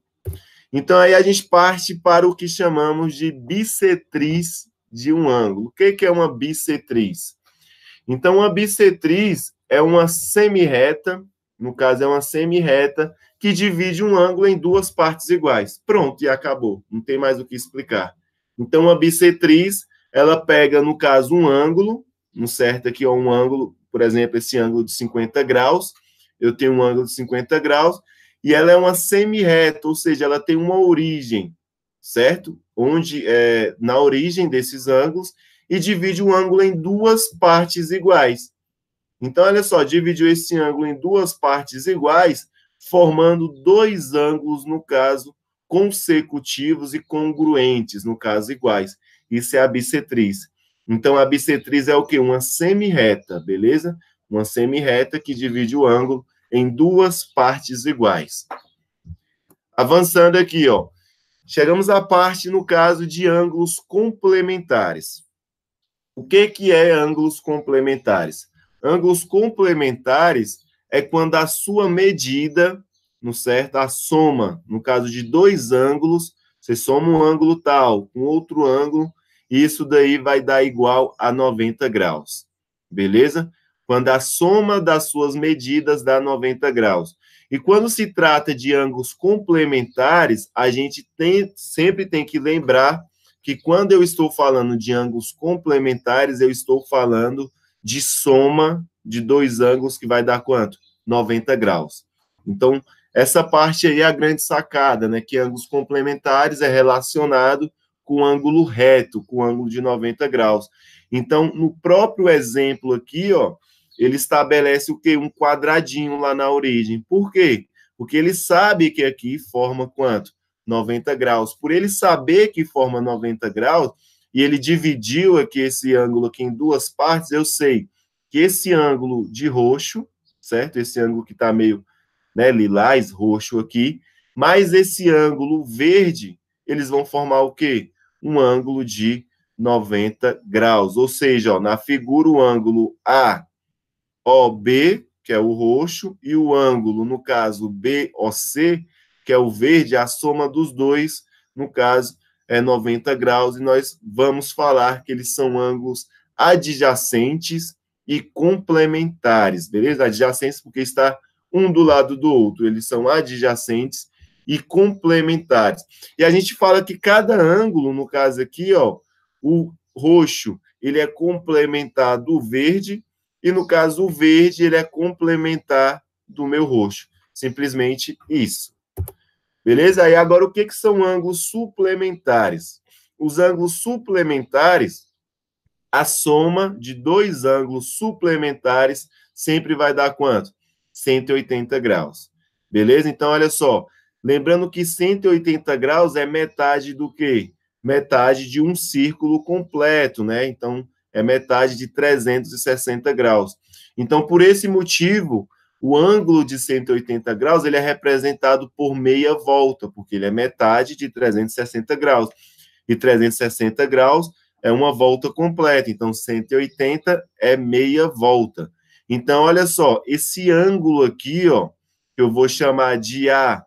Então, aí a gente parte para o que chamamos de bissetriz de um ângulo. O que é uma bissetriz? Então, uma bissetriz é uma semi-reta, no caso, é uma semi-reta que divide um ângulo em duas partes iguais. Pronto, e acabou. Não tem mais o que explicar. Então, uma bissetriz, ela pega, no caso, um ângulo, um certo aqui, ó, um ângulo, por exemplo, esse ângulo de 50 graus, eu tenho um ângulo de 50 graus, e ela é uma semi-reta, ou seja, ela tem uma origem, certo? Onde, na origem desses ângulos, e divide um ângulo em duas partes iguais. Então, olha só, dividiu esse ângulo em duas partes iguais, formando dois ângulos, no caso, consecutivos e congruentes, no caso, iguais. Isso é a bissetriz. Então, a bissetriz é o quê? Uma semi-reta, beleza? Uma semi-reta que divide o ângulo em duas partes iguais. Avançando aqui, ó. Chegamos à parte, no caso, de ângulos complementares. O que é ângulos complementares? Ângulos complementares é quando a sua medida, no certo, a soma, no caso de dois ângulos, você soma um ângulo tal com outro ângulo, e isso daí vai dar igual a 90 graus. Beleza? Quando a soma das suas medidas dá 90 graus. E quando se trata de ângulos complementares, a gente sempre tem que lembrar que quando eu estou falando de ângulos complementares, eu estou falando de soma de dois ângulos que vai dar quanto? 90 graus. Então, essa parte aí é a grande sacada, né? Que ângulos complementares é relacionado com o ângulo reto, com o ângulo de 90 graus. Então, no próprio exemplo aqui, ó, ele estabelece o quê? Um quadradinho lá na origem. Por quê? Porque ele sabe que aqui forma quanto? 90 graus. Por ele saber que forma 90 graus, e ele dividiu aqui esse ângulo aqui em duas partes, eu sei que esse ângulo de roxo, certo? Esse ângulo que está meio, né, lilás, roxo aqui, mais esse ângulo verde, eles vão formar o quê? Um ângulo de 90 graus. Ou seja, ó, na figura o ângulo AOB que é o roxo, e o ângulo, no caso, BOC, que é o verde, a soma dos dois, no caso, é 90 graus, e nós vamos falar que eles são ângulos adjacentes e complementares, beleza? Adjacentes porque está um do lado do outro, eles são adjacentes e complementares. E a gente fala que cada ângulo, no caso aqui, ó, o roxo, ele é complementar do verde, e no caso o verde, ele é complementar do meu roxo. Simplesmente isso. Beleza? E agora, o que são ângulos suplementares? Os ângulos suplementares, a soma de dois ângulos suplementares sempre vai dar quanto? 180 graus. Beleza? Então, olha só. Lembrando que 180 graus é metade do quê? Metade de um círculo completo, né? Então, é metade de 360 graus. Então, por esse motivo, o ângulo de 180 graus ele é representado por meia volta, porque ele é metade de 360 graus. E 360 graus é uma volta completa, então 180 é meia volta. Então, olha só, esse ângulo aqui, ó, que eu vou chamar de A,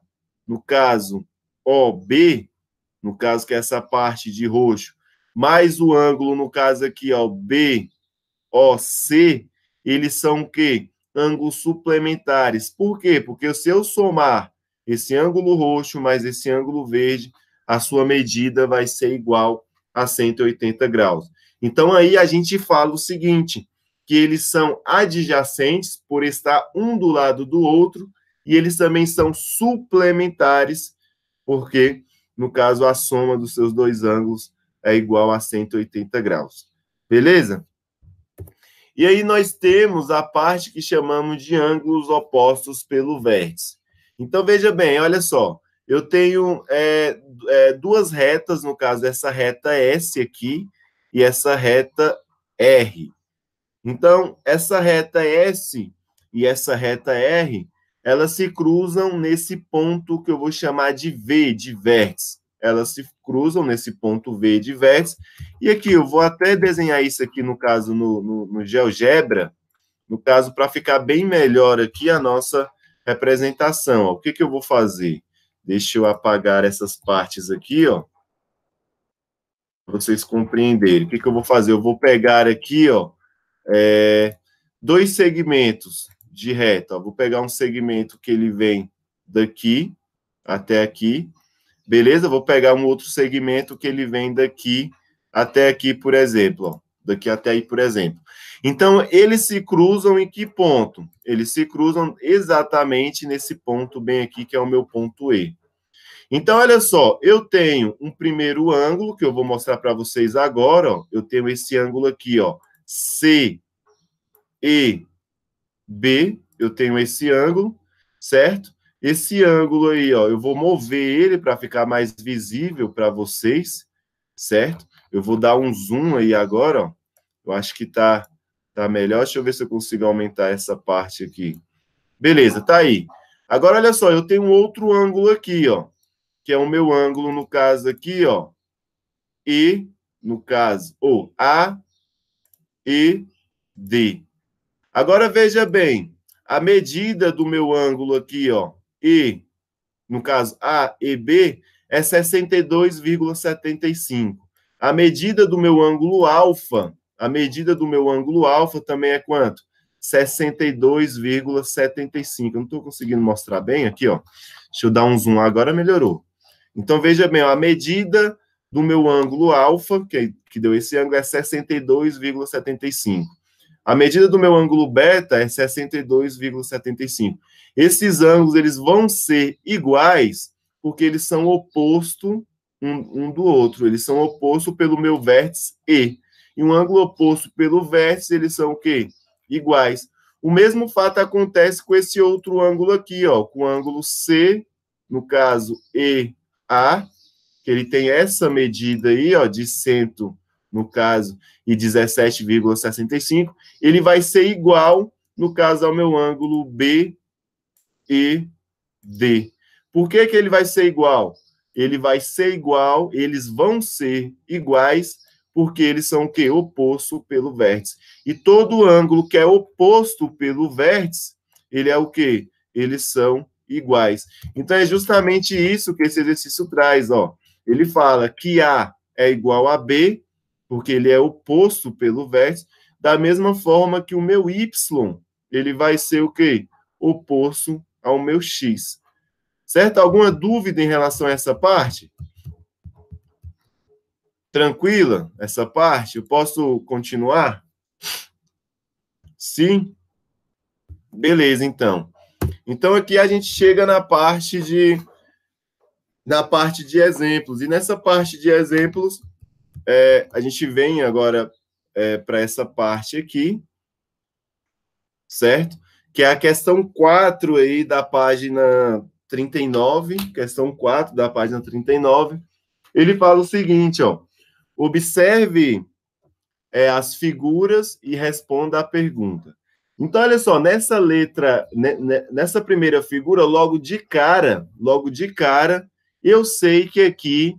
no caso, OB, no caso que é essa parte de roxo, mais o ângulo, no caso aqui, ó, BOC, eles são o quê? Ângulos suplementares. Por quê? Porque se eu somar esse ângulo roxo mais esse ângulo verde, a sua medida vai ser igual a 180 graus. Então, aí a gente fala o seguinte, que eles são adjacentes por estar um do lado do outro, e eles também são suplementares, porque, no caso, a soma dos seus dois ângulos é igual a 180 graus. Beleza? E aí nós temos a parte que chamamos de ângulos opostos pelo vértice. Então, veja bem, olha só, eu tenho duas retas, no caso, essa reta S aqui e essa reta R. Então, essa reta S e essa reta R, elas se cruzam nesse ponto que eu vou chamar de V, de vértice. Elas se cruzam nesse ponto V de vértice. E aqui, eu vou até desenhar isso aqui, no caso, no GeoGebra, no caso, para ficar bem melhor aqui a nossa representação. Ó. O que eu vou fazer? Deixa eu apagar essas partes aqui, ó, para vocês compreenderem. O que eu vou fazer? Eu vou pegar aqui, ó, dois segmentos de reta. Ó. Vou pegar um segmento que ele vem daqui até aqui. Beleza? Vou pegar um outro segmento que ele vem daqui até aqui, por exemplo. Ó. Daqui até aí, por exemplo. Então, eles se cruzam em que ponto? Eles se cruzam exatamente nesse ponto bem aqui, que é o meu ponto E. Então, olha só, eu tenho um primeiro ângulo, que eu vou mostrar para vocês agora, ó. Eu tenho esse ângulo aqui, ó, CEB, eu tenho esse ângulo, certo? Esse ângulo aí, ó, eu vou mover ele para ficar mais visível para vocês, certo? Eu vou dar um zoom aí agora, ó. Eu acho que tá melhor. Deixa eu ver se eu consigo aumentar essa parte aqui. Beleza, tá aí. Agora, olha só, eu tenho um outro ângulo aqui, ó, que é o meu ângulo, no caso aqui, ó, E, no caso, ou A, E, D. Agora, veja bem, a medida do meu ângulo aqui, ó, E, no caso A e B, é 62,75. A medida do meu ângulo alfa, também é quanto? 62,75. Eu não estou conseguindo mostrar bem aqui, ó. Deixa eu dar um zoom, agora melhorou. Então, veja bem, ó, a medida do meu ângulo alfa, que deu esse ângulo, é 62,75. A medida do meu ângulo beta é 62,75. Esses ângulos eles vão ser iguais porque eles são opostos um do outro. Eles são opostos pelo meu vértice E. E um ângulo oposto pelo vértice, eles são o quê? Iguais. O mesmo fato acontece com esse outro ângulo aqui, ó, com o ângulo C, no caso EA, que ele tem essa medida aí, ó, de 100, no caso, e 17,65, ele vai ser igual, no caso, ao meu ângulo BED. Por que ele vai ser igual? Ele vai ser igual, eles vão ser iguais, porque eles são o quê? Oposto pelo vértice. E todo ângulo que é oposto pelo vértice, ele é o quê? Eles são iguais. Então, é justamente isso que esse exercício traz, ó. Ele fala que A é igual a B, porque ele é oposto pelo vértice, da mesma forma que o meu Y, ele vai ser o quê? Oposto ao meu X. Certo? Alguma dúvida em relação a essa parte? Tranquila essa parte? Eu posso continuar? Sim? Beleza, então. Então, aqui a gente chega na parte de exemplos. E nessa parte de exemplos, a gente vem agora para essa parte aqui, certo? Que é a questão 4 aí da página 39, questão 4 da página 39. Ele fala o seguinte, ó. Observe as figuras e responda a pergunta. Então, olha só, nessa letra, nessa primeira figura, logo de cara, eu sei que aqui,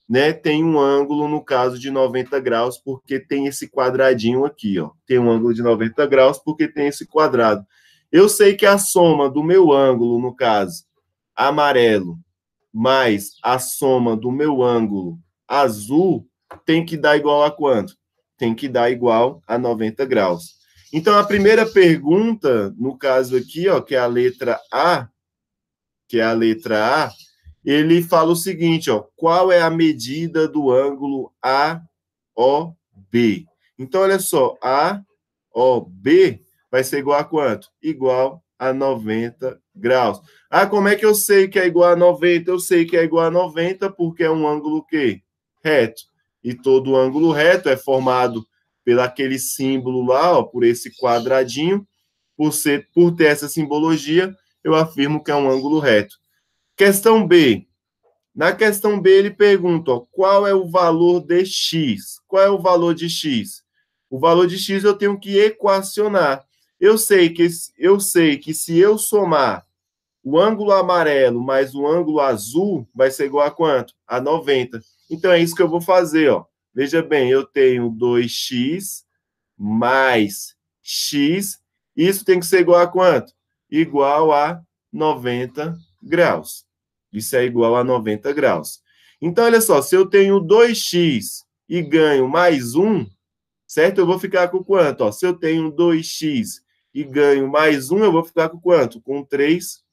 né, tem um ângulo, no caso, de 90 graus, porque tem esse quadradinho aqui, ó. Tem um ângulo de 90 graus porque tem esse quadrado. Eu sei que a soma do meu ângulo, no caso, amarelo, mais a soma do meu ângulo azul, tem que dar igual a quanto? Tem que dar igual a 90 graus. Então, a primeira pergunta, no caso aqui, ó, que é a letra A, ele fala o seguinte, ó, qual é a medida do ângulo AOB? Então, olha só, AOB vai ser igual a quanto? Igual a 90 graus. Ah, como é que eu sei que é igual a 90? Eu sei que é igual a 90 porque é um ângulo quê? Reto. E todo ângulo reto é formado pelo aquele símbolo lá, ó, por esse quadradinho. Por ter essa simbologia, eu afirmo que é um ângulo reto. Questão B. Na questão B, ele pergunta, ó, qual é o valor de x? Qual é o valor de x? O valor de x eu tenho que equacionar. Eu sei que se eu somar o ângulo amarelo mais o ângulo azul, vai ser igual a quanto? A 90. Então, é isso que eu vou fazer, ó. Veja bem, eu tenho 2x mais x. Isso tem que ser igual a quanto? Igual a 90 graus. Isso é igual a 90 graus. Então, olha só, se eu tenho 2x e ganho mais 1, certo? Eu vou ficar com quanto? Ó, se eu tenho 2x e ganho mais 1, eu vou ficar com quanto? Com 3x,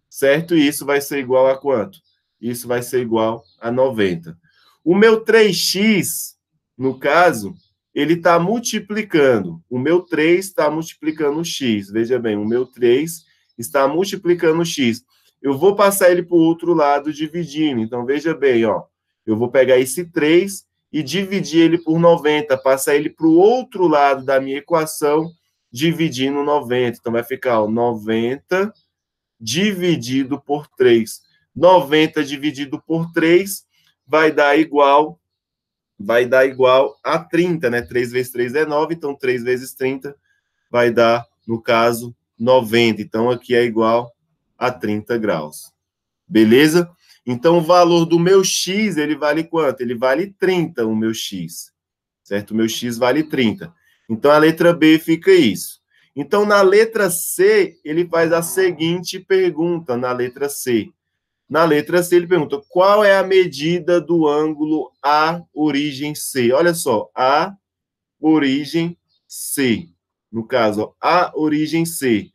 certo? E isso vai ser igual a quanto? Isso vai ser igual a 90. O meu 3x, no caso, ele está multiplicando. O meu 3 está multiplicando o x. Veja bem, o meu 3 está multiplicando o x. Eu vou passar ele para o outro lado dividindo. Então, veja bem, ó. Eu vou pegar esse 3 e dividir ele por 90, passar ele para o outro lado da minha equação, dividindo 90. Então, vai ficar, ó, 90 dividido por 3. 90 dividido por 3 vai dar igual a 30, né? 3 vezes 3 é 9, então 3 vezes 30 vai dar, no caso, 90. Então, aqui é igual a 30 graus. Beleza? Então, o valor do meu x, ele vale quanto? Ele vale 30, o meu x. Certo? O meu x vale 30. Então, a letra B fica isso. Então, na letra C, ele faz a seguinte pergunta, na letra C. Na letra C, ele pergunta, qual é a medida do ângulo A origem C? Olha só, A origem C. No caso, ó, A origem C.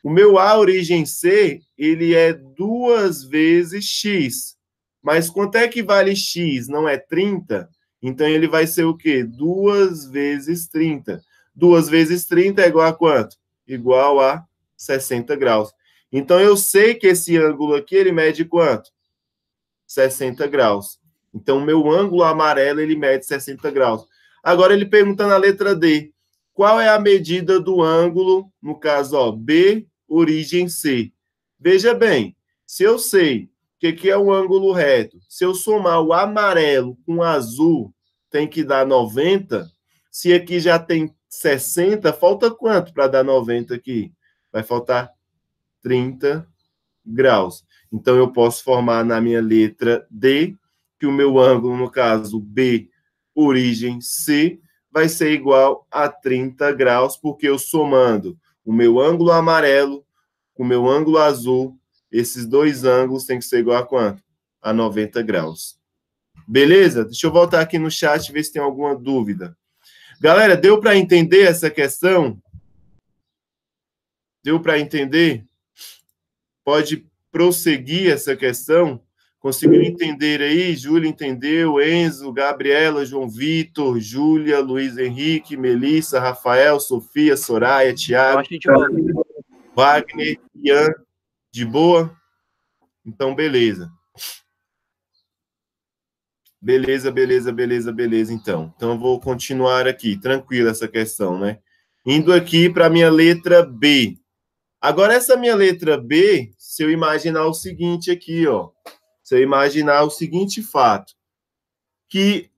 O meu A origem C, ele é 2 vezes x. Mas quanto é que vale x? Não é 30? Então, ele vai ser o quê? 2 vezes 30. 2 vezes 30 é igual a quanto? Igual a 60 graus. Então, eu sei que esse ângulo aqui, ele mede quanto? 60 graus. Então, o meu ângulo amarelo, ele mede 60 graus. Agora, ele pergunta na letra D, qual é a medida do ângulo, no caso, ó, B, origem C? Veja bem, se eu sei que aqui é um ângulo reto, se eu somar o amarelo com o azul, tem que dar 90, se aqui já tem 60, falta quanto para dar 90 aqui? Vai faltar 30 graus. Então, eu posso formar na minha letra D, que o meu ângulo, no caso, B, origem C, vai ser igual a 30 graus, porque eu somando o meu ângulo amarelo com o meu ângulo azul, esses dois ângulos têm que ser igual a quanto? A 90 graus. Beleza? Deixa eu voltar aqui no chat e ver se tem alguma dúvida. Galera, deu para entender essa questão? Deu para entender? Pode prosseguir essa questão? Conseguiu entender aí? Júlia entendeu, Enzo, Gabriela, João Vitor, Júlia, Luiz Henrique, Melissa, Rafael, Sofia, Soraya, Thiago, Wagner, Ian, de boa? Então, beleza. Beleza, então. Então, eu vou continuar aqui, tranquila essa questão, né? Indo aqui para a minha letra B. Agora, essa minha letra B, se eu imaginar o seguinte aqui, ó. Se eu imaginar o seguinte fato, que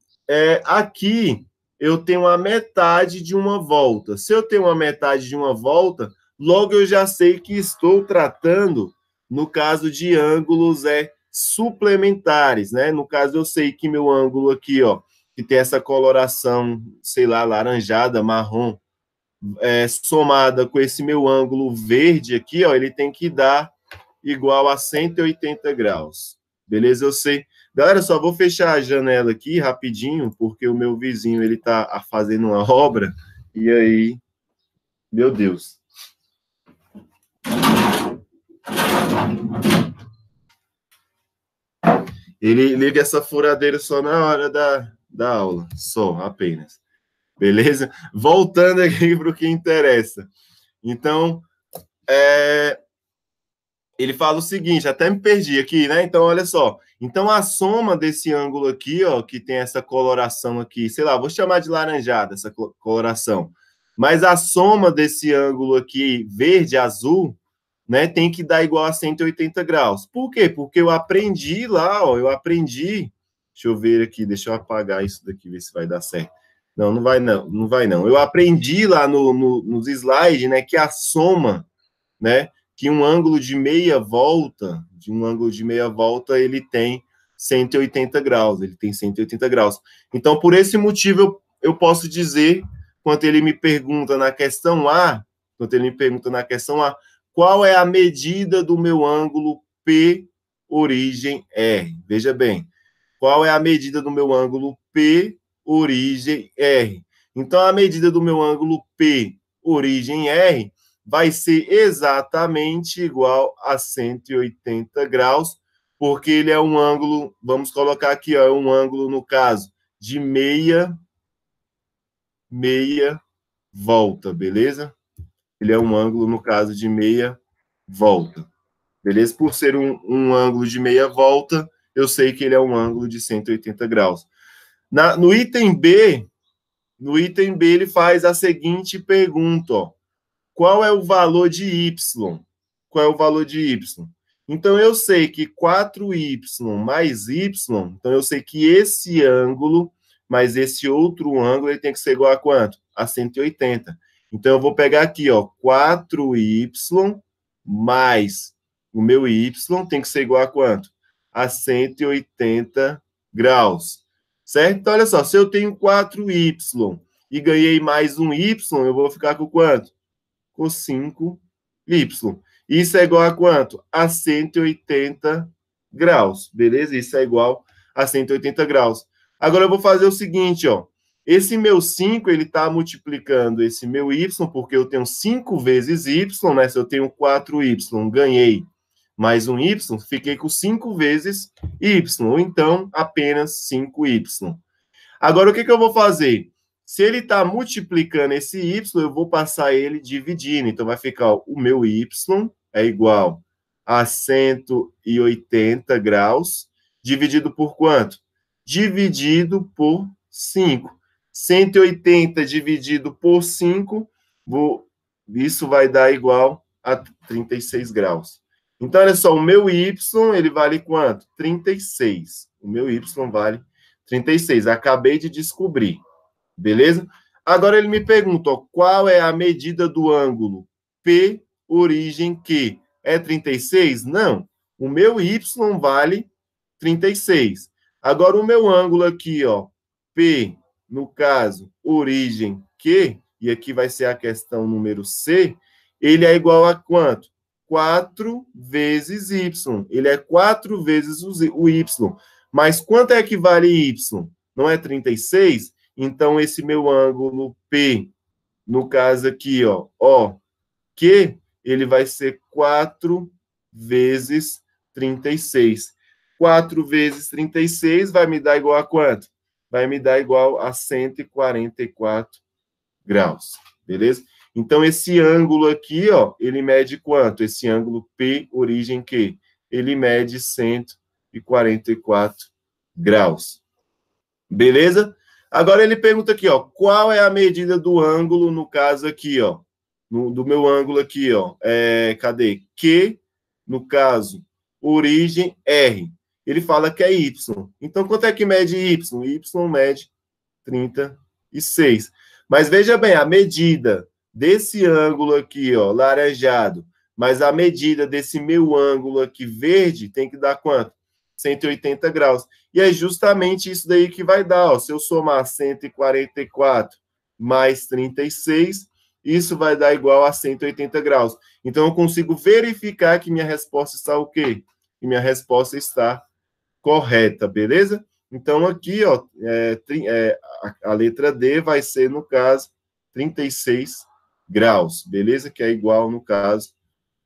aqui eu tenho a metade de uma volta. Se eu tenho uma metade de uma volta, logo eu já sei que estou tratando, no caso de ângulos suplementares, né? No caso, eu sei que meu ângulo aqui, ó, que tem essa coloração, sei lá, laranjada, marrom, somada com esse meu ângulo verde aqui, ó, ele tem que dar igual a 180 graus. Beleza? Eu sei. Galera, só vou fechar a janela aqui rapidinho, porque o meu vizinho, ele tá fazendo uma obra, e aí, meu Deus. Ele liga essa furadeira só na hora da aula, só, apenas. Beleza? Voltando aqui para o que interessa. Então, ele fala o seguinte, até me perdi aqui, né? Então, olha só. Então, a soma desse ângulo aqui, ó, que tem essa coloração aqui, sei lá, vou chamar de laranjada essa coloração. Mas a soma desse ângulo aqui, verde-azul, né, tem que dar igual a 180 graus. Por quê? Porque eu aprendi lá, ó, deixa eu ver aqui, deixa eu apagar isso daqui, ver se vai dar certo. Não, não vai não. Eu aprendi lá nos slides, né, que a soma, né, que um ângulo de meia volta, ele tem 180 graus, Então, por esse motivo, eu posso dizer, quando ele me pergunta na questão A, qual é a medida do meu ângulo P origem R? Veja bem, qual é a medida do meu ângulo P origem R? Então, a medida do meu ângulo P origem R vai ser exatamente igual a 180 graus, porque ele é um ângulo, vamos colocar aqui, ó, um ângulo, no caso, de meia volta, beleza? Ele é um ângulo, no caso, de meia volta, beleza? Por ser um ângulo de meia volta, eu sei que ele é um ângulo de 180 graus. No item B, ele faz a seguinte pergunta, ó. Qual é o valor de y? Então, eu sei que 4y mais y, então eu sei que esse ângulo mais esse outro ângulo, ele tem que ser igual a quanto? A 180. Então, eu vou pegar aqui, ó, 4y mais o meu y tem que ser igual a quanto? A 180 graus. Certo? Então, olha só, se eu tenho 4y e ganhei mais um y, eu vou ficar com quanto? Com 5y. Isso é igual a quanto? A 180 graus, beleza? Isso é igual a 180 graus. Agora eu vou fazer o seguinte, ó. Esse meu 5, ele está multiplicando esse meu y, porque eu tenho 5 vezes y, né? Se eu tenho 4y, ganhei mais um y, fiquei com 5 vezes y, ou então apenas 5y. Agora, o que eu vou fazer? Se ele está multiplicando esse y, eu vou passar ele dividindo. Então, vai ficar ó, o meu y é igual a 180 graus, dividido por quanto? Dividido por 5. 180 dividido por 5, isso vai dar igual a 36 graus. Então, olha só, o meu y, ele vale quanto? 36. O meu y vale 36. Acabei de descobrir. Beleza? Agora ele me pergunta, ó, qual é a medida do ângulo P origem Q? É 36? Não. O meu y vale 36. Agora, o meu ângulo aqui, ó, P, no caso, origem Q, e aqui vai ser a questão número C, ele é igual a quanto? 4 vezes y. Ele é 4 vezes o y. Mas quanto é que vale y? Não é 36? Então, esse meu ângulo P, no caso aqui, ó, que ele vai ser 4 vezes 36. 4 vezes 36 vai me dar igual a quanto? Vai me dar igual a 144 graus, beleza? Então, esse ângulo aqui, ó, ele mede quanto? Esse ângulo P, origem Q, ele mede 144 graus. Beleza? Agora ele pergunta aqui, ó, qual é a medida do ângulo, no caso aqui, ó, do meu ângulo aqui, ó, cadê? Q, no caso, origem R. Ele fala que é Y. Então, quanto é que mede Y? Y mede 36. Mas veja bem, a medida desse ângulo aqui, ó, laranjado, mas a medida desse meu ângulo aqui verde tem que dar quanto? 180 graus. E é justamente isso daí que vai dar, ó. Se eu somar 144 mais 36, isso vai dar igual a 180 graus. Então, eu consigo verificar que minha resposta está o quê? Que minha resposta está correta, beleza? Então, aqui, ó, a letra D vai ser, no caso, 36 graus, beleza? Que é igual, no caso,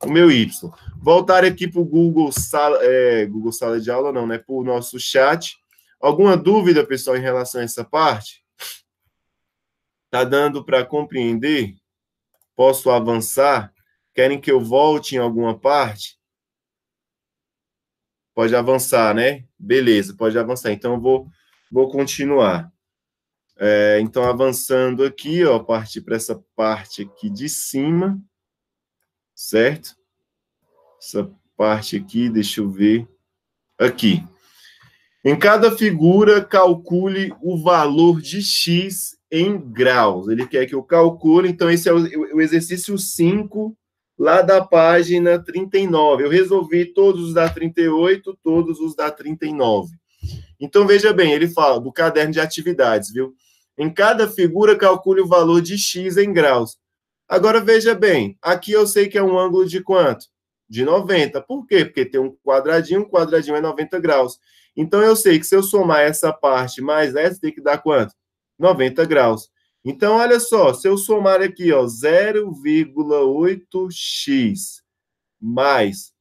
o meu Y. Voltar aqui para o Google Sala de Aula, não, né? Para o nosso chat. Alguma dúvida, pessoal, em relação a essa parte? Tá dando para compreender? Posso avançar? Querem que eu volte em alguma parte? Pode avançar, né? Beleza, pode avançar. Então, eu vou continuar. Então, avançando aqui, ó, partir para essa parte aqui de cima, certo? Essa parte aqui, deixa eu ver. Aqui. Em cada figura, calcule o valor de x em graus. Ele quer que eu calcule, então esse é o exercício 5, lá da página 39. Eu resolvi todos os da 38, todos os da 39. Então, veja bem, ele fala do caderno de atividades, viu? Em cada figura, calcule o valor de x em graus. Agora, veja bem, aqui eu sei que é um ângulo de quanto? De 90. Por quê? Porque tem um quadradinho é 90 graus. Então, eu sei que se eu somar essa parte mais essa, tem que dar quanto? 90 graus. Então, olha só, se eu somar aqui, ó, 0,8x mais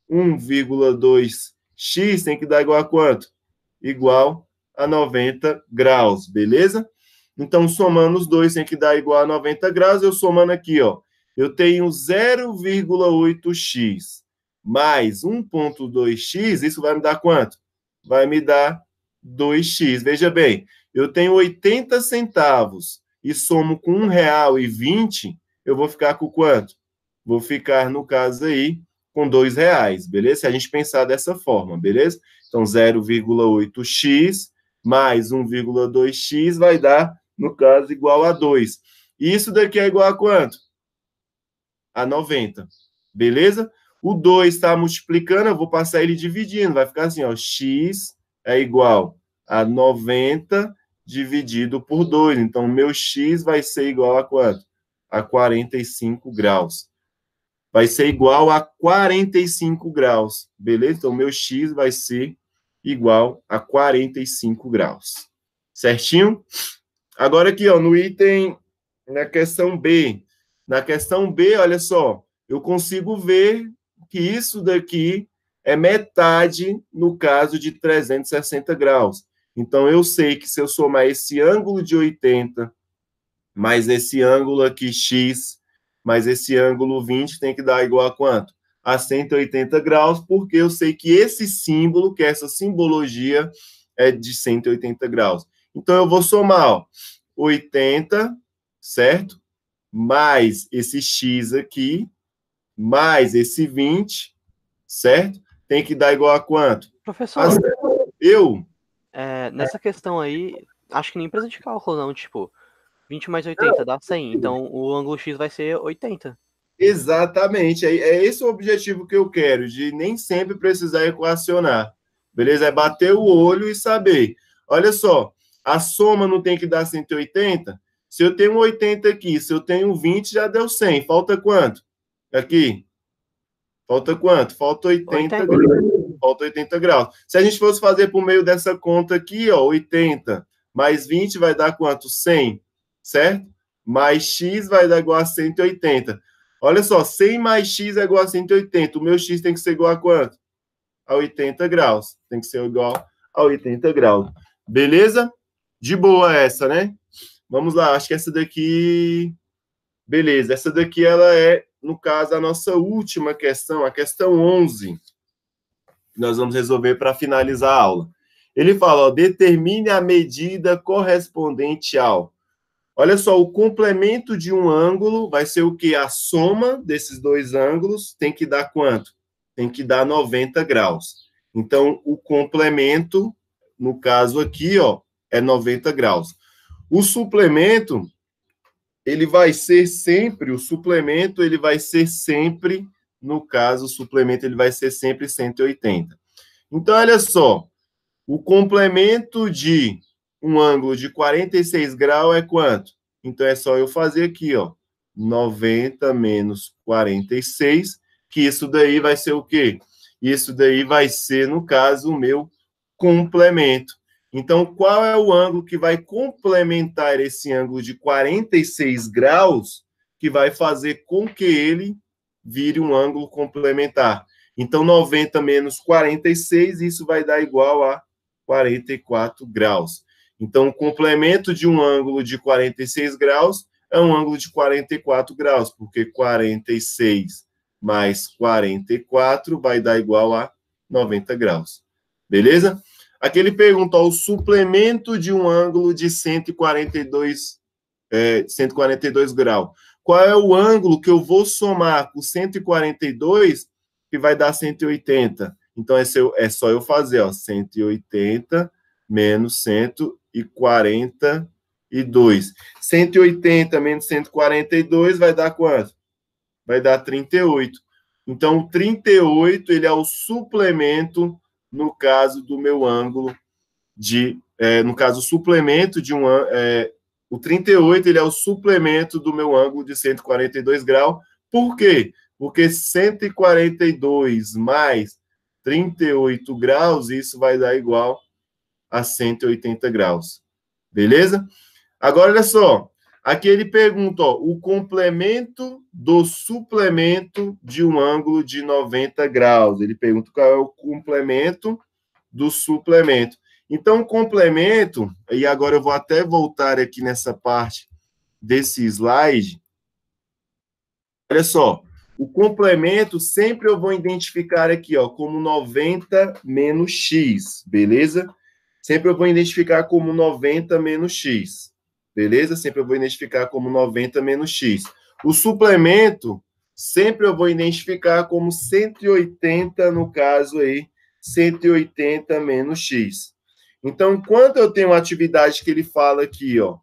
1,2x, tem que dar igual a quanto? Igual a 90 graus, beleza? Então, somando os dois, tem que dar igual a 90 graus. Eu somando aqui, ó, eu tenho 0,8x mais 1,2x, isso vai me dar quanto? Vai me dar 2x. Veja bem, eu tenho 80 centavos e somo com R$1,20, eu vou ficar com quanto? Vou ficar, no caso aí, com R$2, beleza? Se a gente pensar dessa forma, beleza? Então, 0,8x mais 1,2x vai dar, no caso, igual a 2. E isso daqui é igual a quanto? A 90, beleza? O 2 está multiplicando, eu vou passar ele dividindo, vai ficar assim, ó, x é igual a 90 dividido por 2. Então, o meu x vai ser igual a quanto? A 45 graus. Vai ser igual a 45 graus, beleza? Então, o meu x vai ser igual a 45 graus. Certinho? Agora aqui, ó, no item, na questão B. Na questão B, olha só, eu consigo ver que isso daqui é metade no caso de 360 graus. Então, eu sei que se eu somar esse ângulo de 80, mais esse ângulo aqui, x, mais esse ângulo 20, tem que dar igual a quanto? A 180 graus, porque eu sei que esse símbolo, que essa simbologia, é de 180 graus. Então, eu vou somar, ó, 80, certo? Mais esse x aqui, mais esse 20, certo? Tem que dar igual a quanto? Professor, nessa questão aí, acho que nem precisa de cálculo, não. Tipo, 20 mais 80 dá 100. Então, o ângulo x vai ser 80. Exatamente. É esse o objetivo que eu quero, de nem sempre precisar equacionar. Beleza? É bater o olho e saber. Olha só, a soma não tem que dar 180? Se eu tenho 80 aqui, se eu tenho 20, já deu 100. Falta quanto? Aqui. Falta quanto? Falta 80 graus. Falta 80 graus. Se a gente fosse fazer por meio dessa conta aqui, ó, 80 mais 20 vai dar quanto? 100, certo? Mais x vai dar igual a 180. Olha só, 100 mais x é igual a 180. O meu x tem que ser igual a quanto? A 80 graus. Tem que ser igual a 80 graus. Beleza? De boa essa, né? Vamos lá, acho que essa daqui... Beleza, essa daqui ela é, no caso, a nossa última questão, a questão 11, que nós vamos resolver para finalizar a aula. Ele fala, ó, determine a medida correspondente ao... Olha só, o complemento de um ângulo vai ser o quê? A soma desses dois ângulos tem que dar quanto? Tem que dar 90 graus. Então, o complemento, no caso aqui, ó, é 90 graus. O suplemento, ele vai ser sempre, o suplemento, ele vai ser sempre, no caso, o suplemento, ele vai ser sempre 180. Então, olha só, o complemento de um ângulo de 46 graus é quanto? Então, é só eu fazer aqui, ó, 90 menos 46, que isso daí vai ser o quê? Isso daí vai ser, no caso, o meu complemento. Então, qual é o ângulo que vai complementar esse ângulo de 46 graus, que vai fazer com que ele vire um ângulo complementar? Então, 90 menos 46, isso vai dar igual a 44 graus. Então, o complemento de um ângulo de 46 graus é um ângulo de 44 graus, porque 46 mais 44 vai dar igual a 90 graus. Beleza? Aqui ele pergunta, ó, o suplemento de um ângulo de 142 graus. Qual é o ângulo que eu vou somar com 142 que vai dar 180? Então, é só eu fazer, ó, 180 menos 142. 180 menos 142 vai dar quanto? Vai dar 38. Então, o 38, ele é o suplemento, no caso do meu ângulo de... no caso, o suplemento de um... o 38, ele é o suplemento do meu ângulo de 142 graus. Por quê? Porque 142 mais 38 graus, isso vai dar igual a 180 graus. Beleza? Agora, olha só. Aqui ele pergunta, ó, o complemento do suplemento de um ângulo de 90 graus. Ele pergunta qual é o complemento do suplemento. Então, o complemento, e agora eu vou até voltar aqui nessa parte desse slide. Olha só, o complemento sempre eu vou identificar aqui, ó, como 90 menos x, beleza? Sempre eu vou identificar como 90 menos x, beleza? Sempre eu vou identificar como 90 menos x. O suplemento, sempre eu vou identificar como 180, no caso aí, 180 menos x. Então, quando eu tenho uma atividade que ele fala aqui, ó,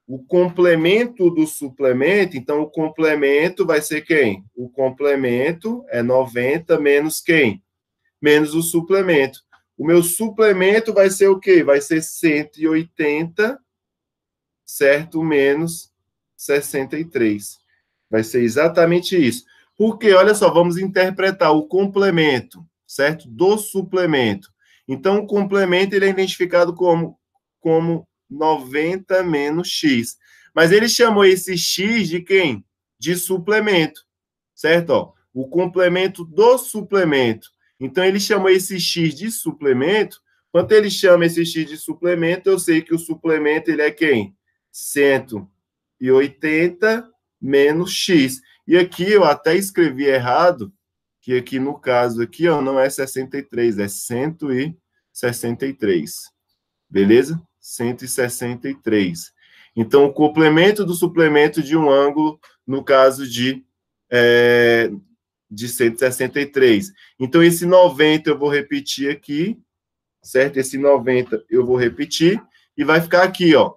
o complemento do suplemento, então o complemento vai ser quem? O complemento é 90 menos quem? Menos o suplemento. O meu suplemento vai ser o quê? Vai ser 180, certo? Menos 63. Vai ser exatamente isso. Porque, olha só, vamos interpretar o complemento, certo? Do suplemento. Então, o complemento ele é identificado como 90 menos x. Mas ele chamou esse x de quem? De suplemento, certo? Ó, o complemento do suplemento. Então, ele chamou esse x de suplemento. Quando ele chama esse x de suplemento, eu sei que o suplemento ele é quem? 180 menos x. E aqui eu até escrevi errado, que aqui no caso aqui, ó, não é 63, é 163. Beleza? 163. Então, o complemento do suplemento de um ângulo, no caso de 163. Então, esse 90 eu vou repetir aqui, certo? Esse 90 eu vou repetir, e vai ficar aqui, ó,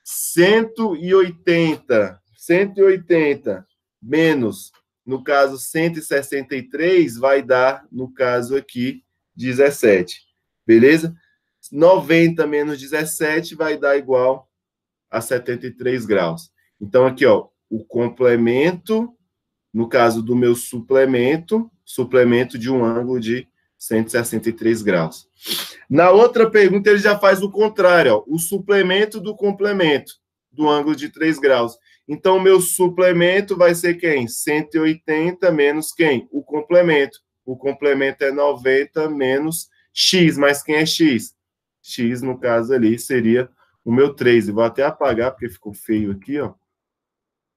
180 menos, no caso, 163, vai dar, no caso aqui, 17. Beleza? 90 menos 17 vai dar igual a 73 graus. Então, aqui, ó, o complemento no caso do meu suplemento de um ângulo de 163 graus. Na outra pergunta, ele já faz o contrário, ó, o suplemento do complemento, do ângulo de 3 graus. Então, o meu suplemento vai ser quem? 180 menos quem? O complemento. O complemento é 90 menos x, mas quem é x? X, no caso ali, seria o meu 3. Eu vou até apagar, porque ficou feio aqui, ó.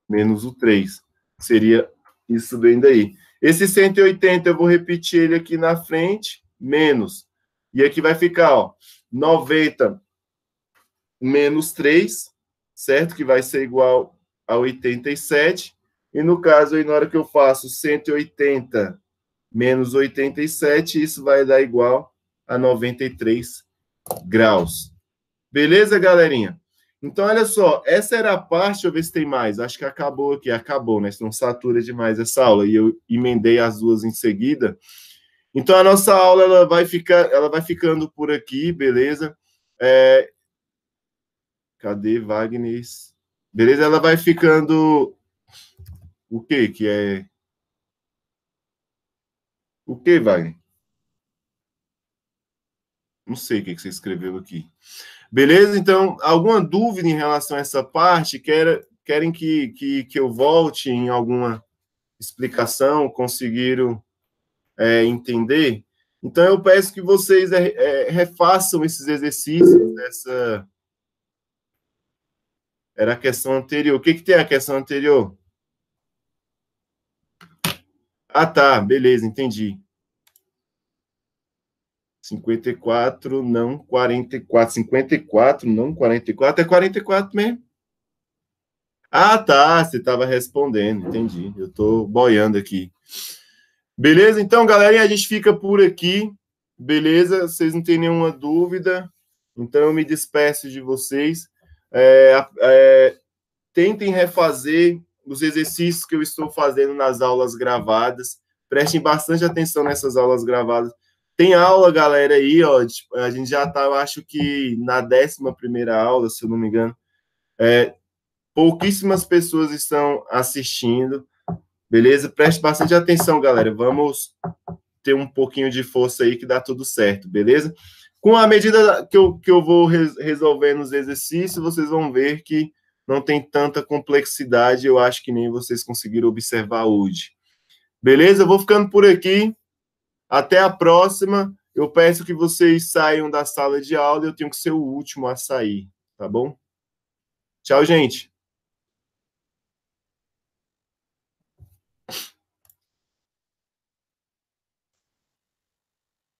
Menos o 3. Seria isso bem daí. Esse 180, eu vou repetir ele aqui na frente, menos. E aqui vai ficar, ó, 90 menos 3, certo? Que vai ser igual a 87. E no caso aí, na hora que eu faço 180 menos 87, isso vai dar igual a 93 graus. Beleza, galerinha? Então, olha só, essa era a parte, deixa eu ver se tem mais. Acho que acabou aqui, acabou, né? Senão satura demais essa aula. E eu emendei as duas em seguida. Então, a nossa aula ela vai ficando por aqui, beleza? Cadê Wagner? Beleza? Ela vai ficando... O quê? Que é... O quê, Wagner? Não sei o que você escreveu aqui. Beleza? Então, alguma dúvida em relação a essa parte? Querem que eu volte em alguma explicação? Conseguiram entender? Então, eu peço que vocês refaçam esses exercícios dessa... Era a questão anterior. O que tem a questão anterior? Ah, tá. Beleza, entendi. 54, não 44. 54, não 44. É 44 mesmo. Ah, tá. Você estava respondendo. Entendi. Eu estou boiando aqui. Beleza? Então, galera, a gente fica por aqui. Beleza? Vocês não têm nenhuma dúvida. Então, eu me despeço de vocês. Tentem refazer os exercícios que eu estou fazendo nas aulas gravadas. Prestem bastante atenção nessas aulas gravadas. Tem aula, galera, aí, ó. A gente já está, eu acho que na 11ª aula, se eu não me engano. Pouquíssimas pessoas estão assistindo. Beleza? Preste bastante atenção, galera. Vamos ter um pouquinho de força aí que dá tudo certo, beleza? Com a medida que eu vou resolvendo os exercícios, vocês vão ver que não tem tanta complexidade, eu acho que nem vocês conseguiram observar hoje. Beleza? Eu vou ficando por aqui. Até a próxima. Eu peço que vocês saiam da sala de aula, eu tenho que ser o último a sair, tá bom? Tchau, gente.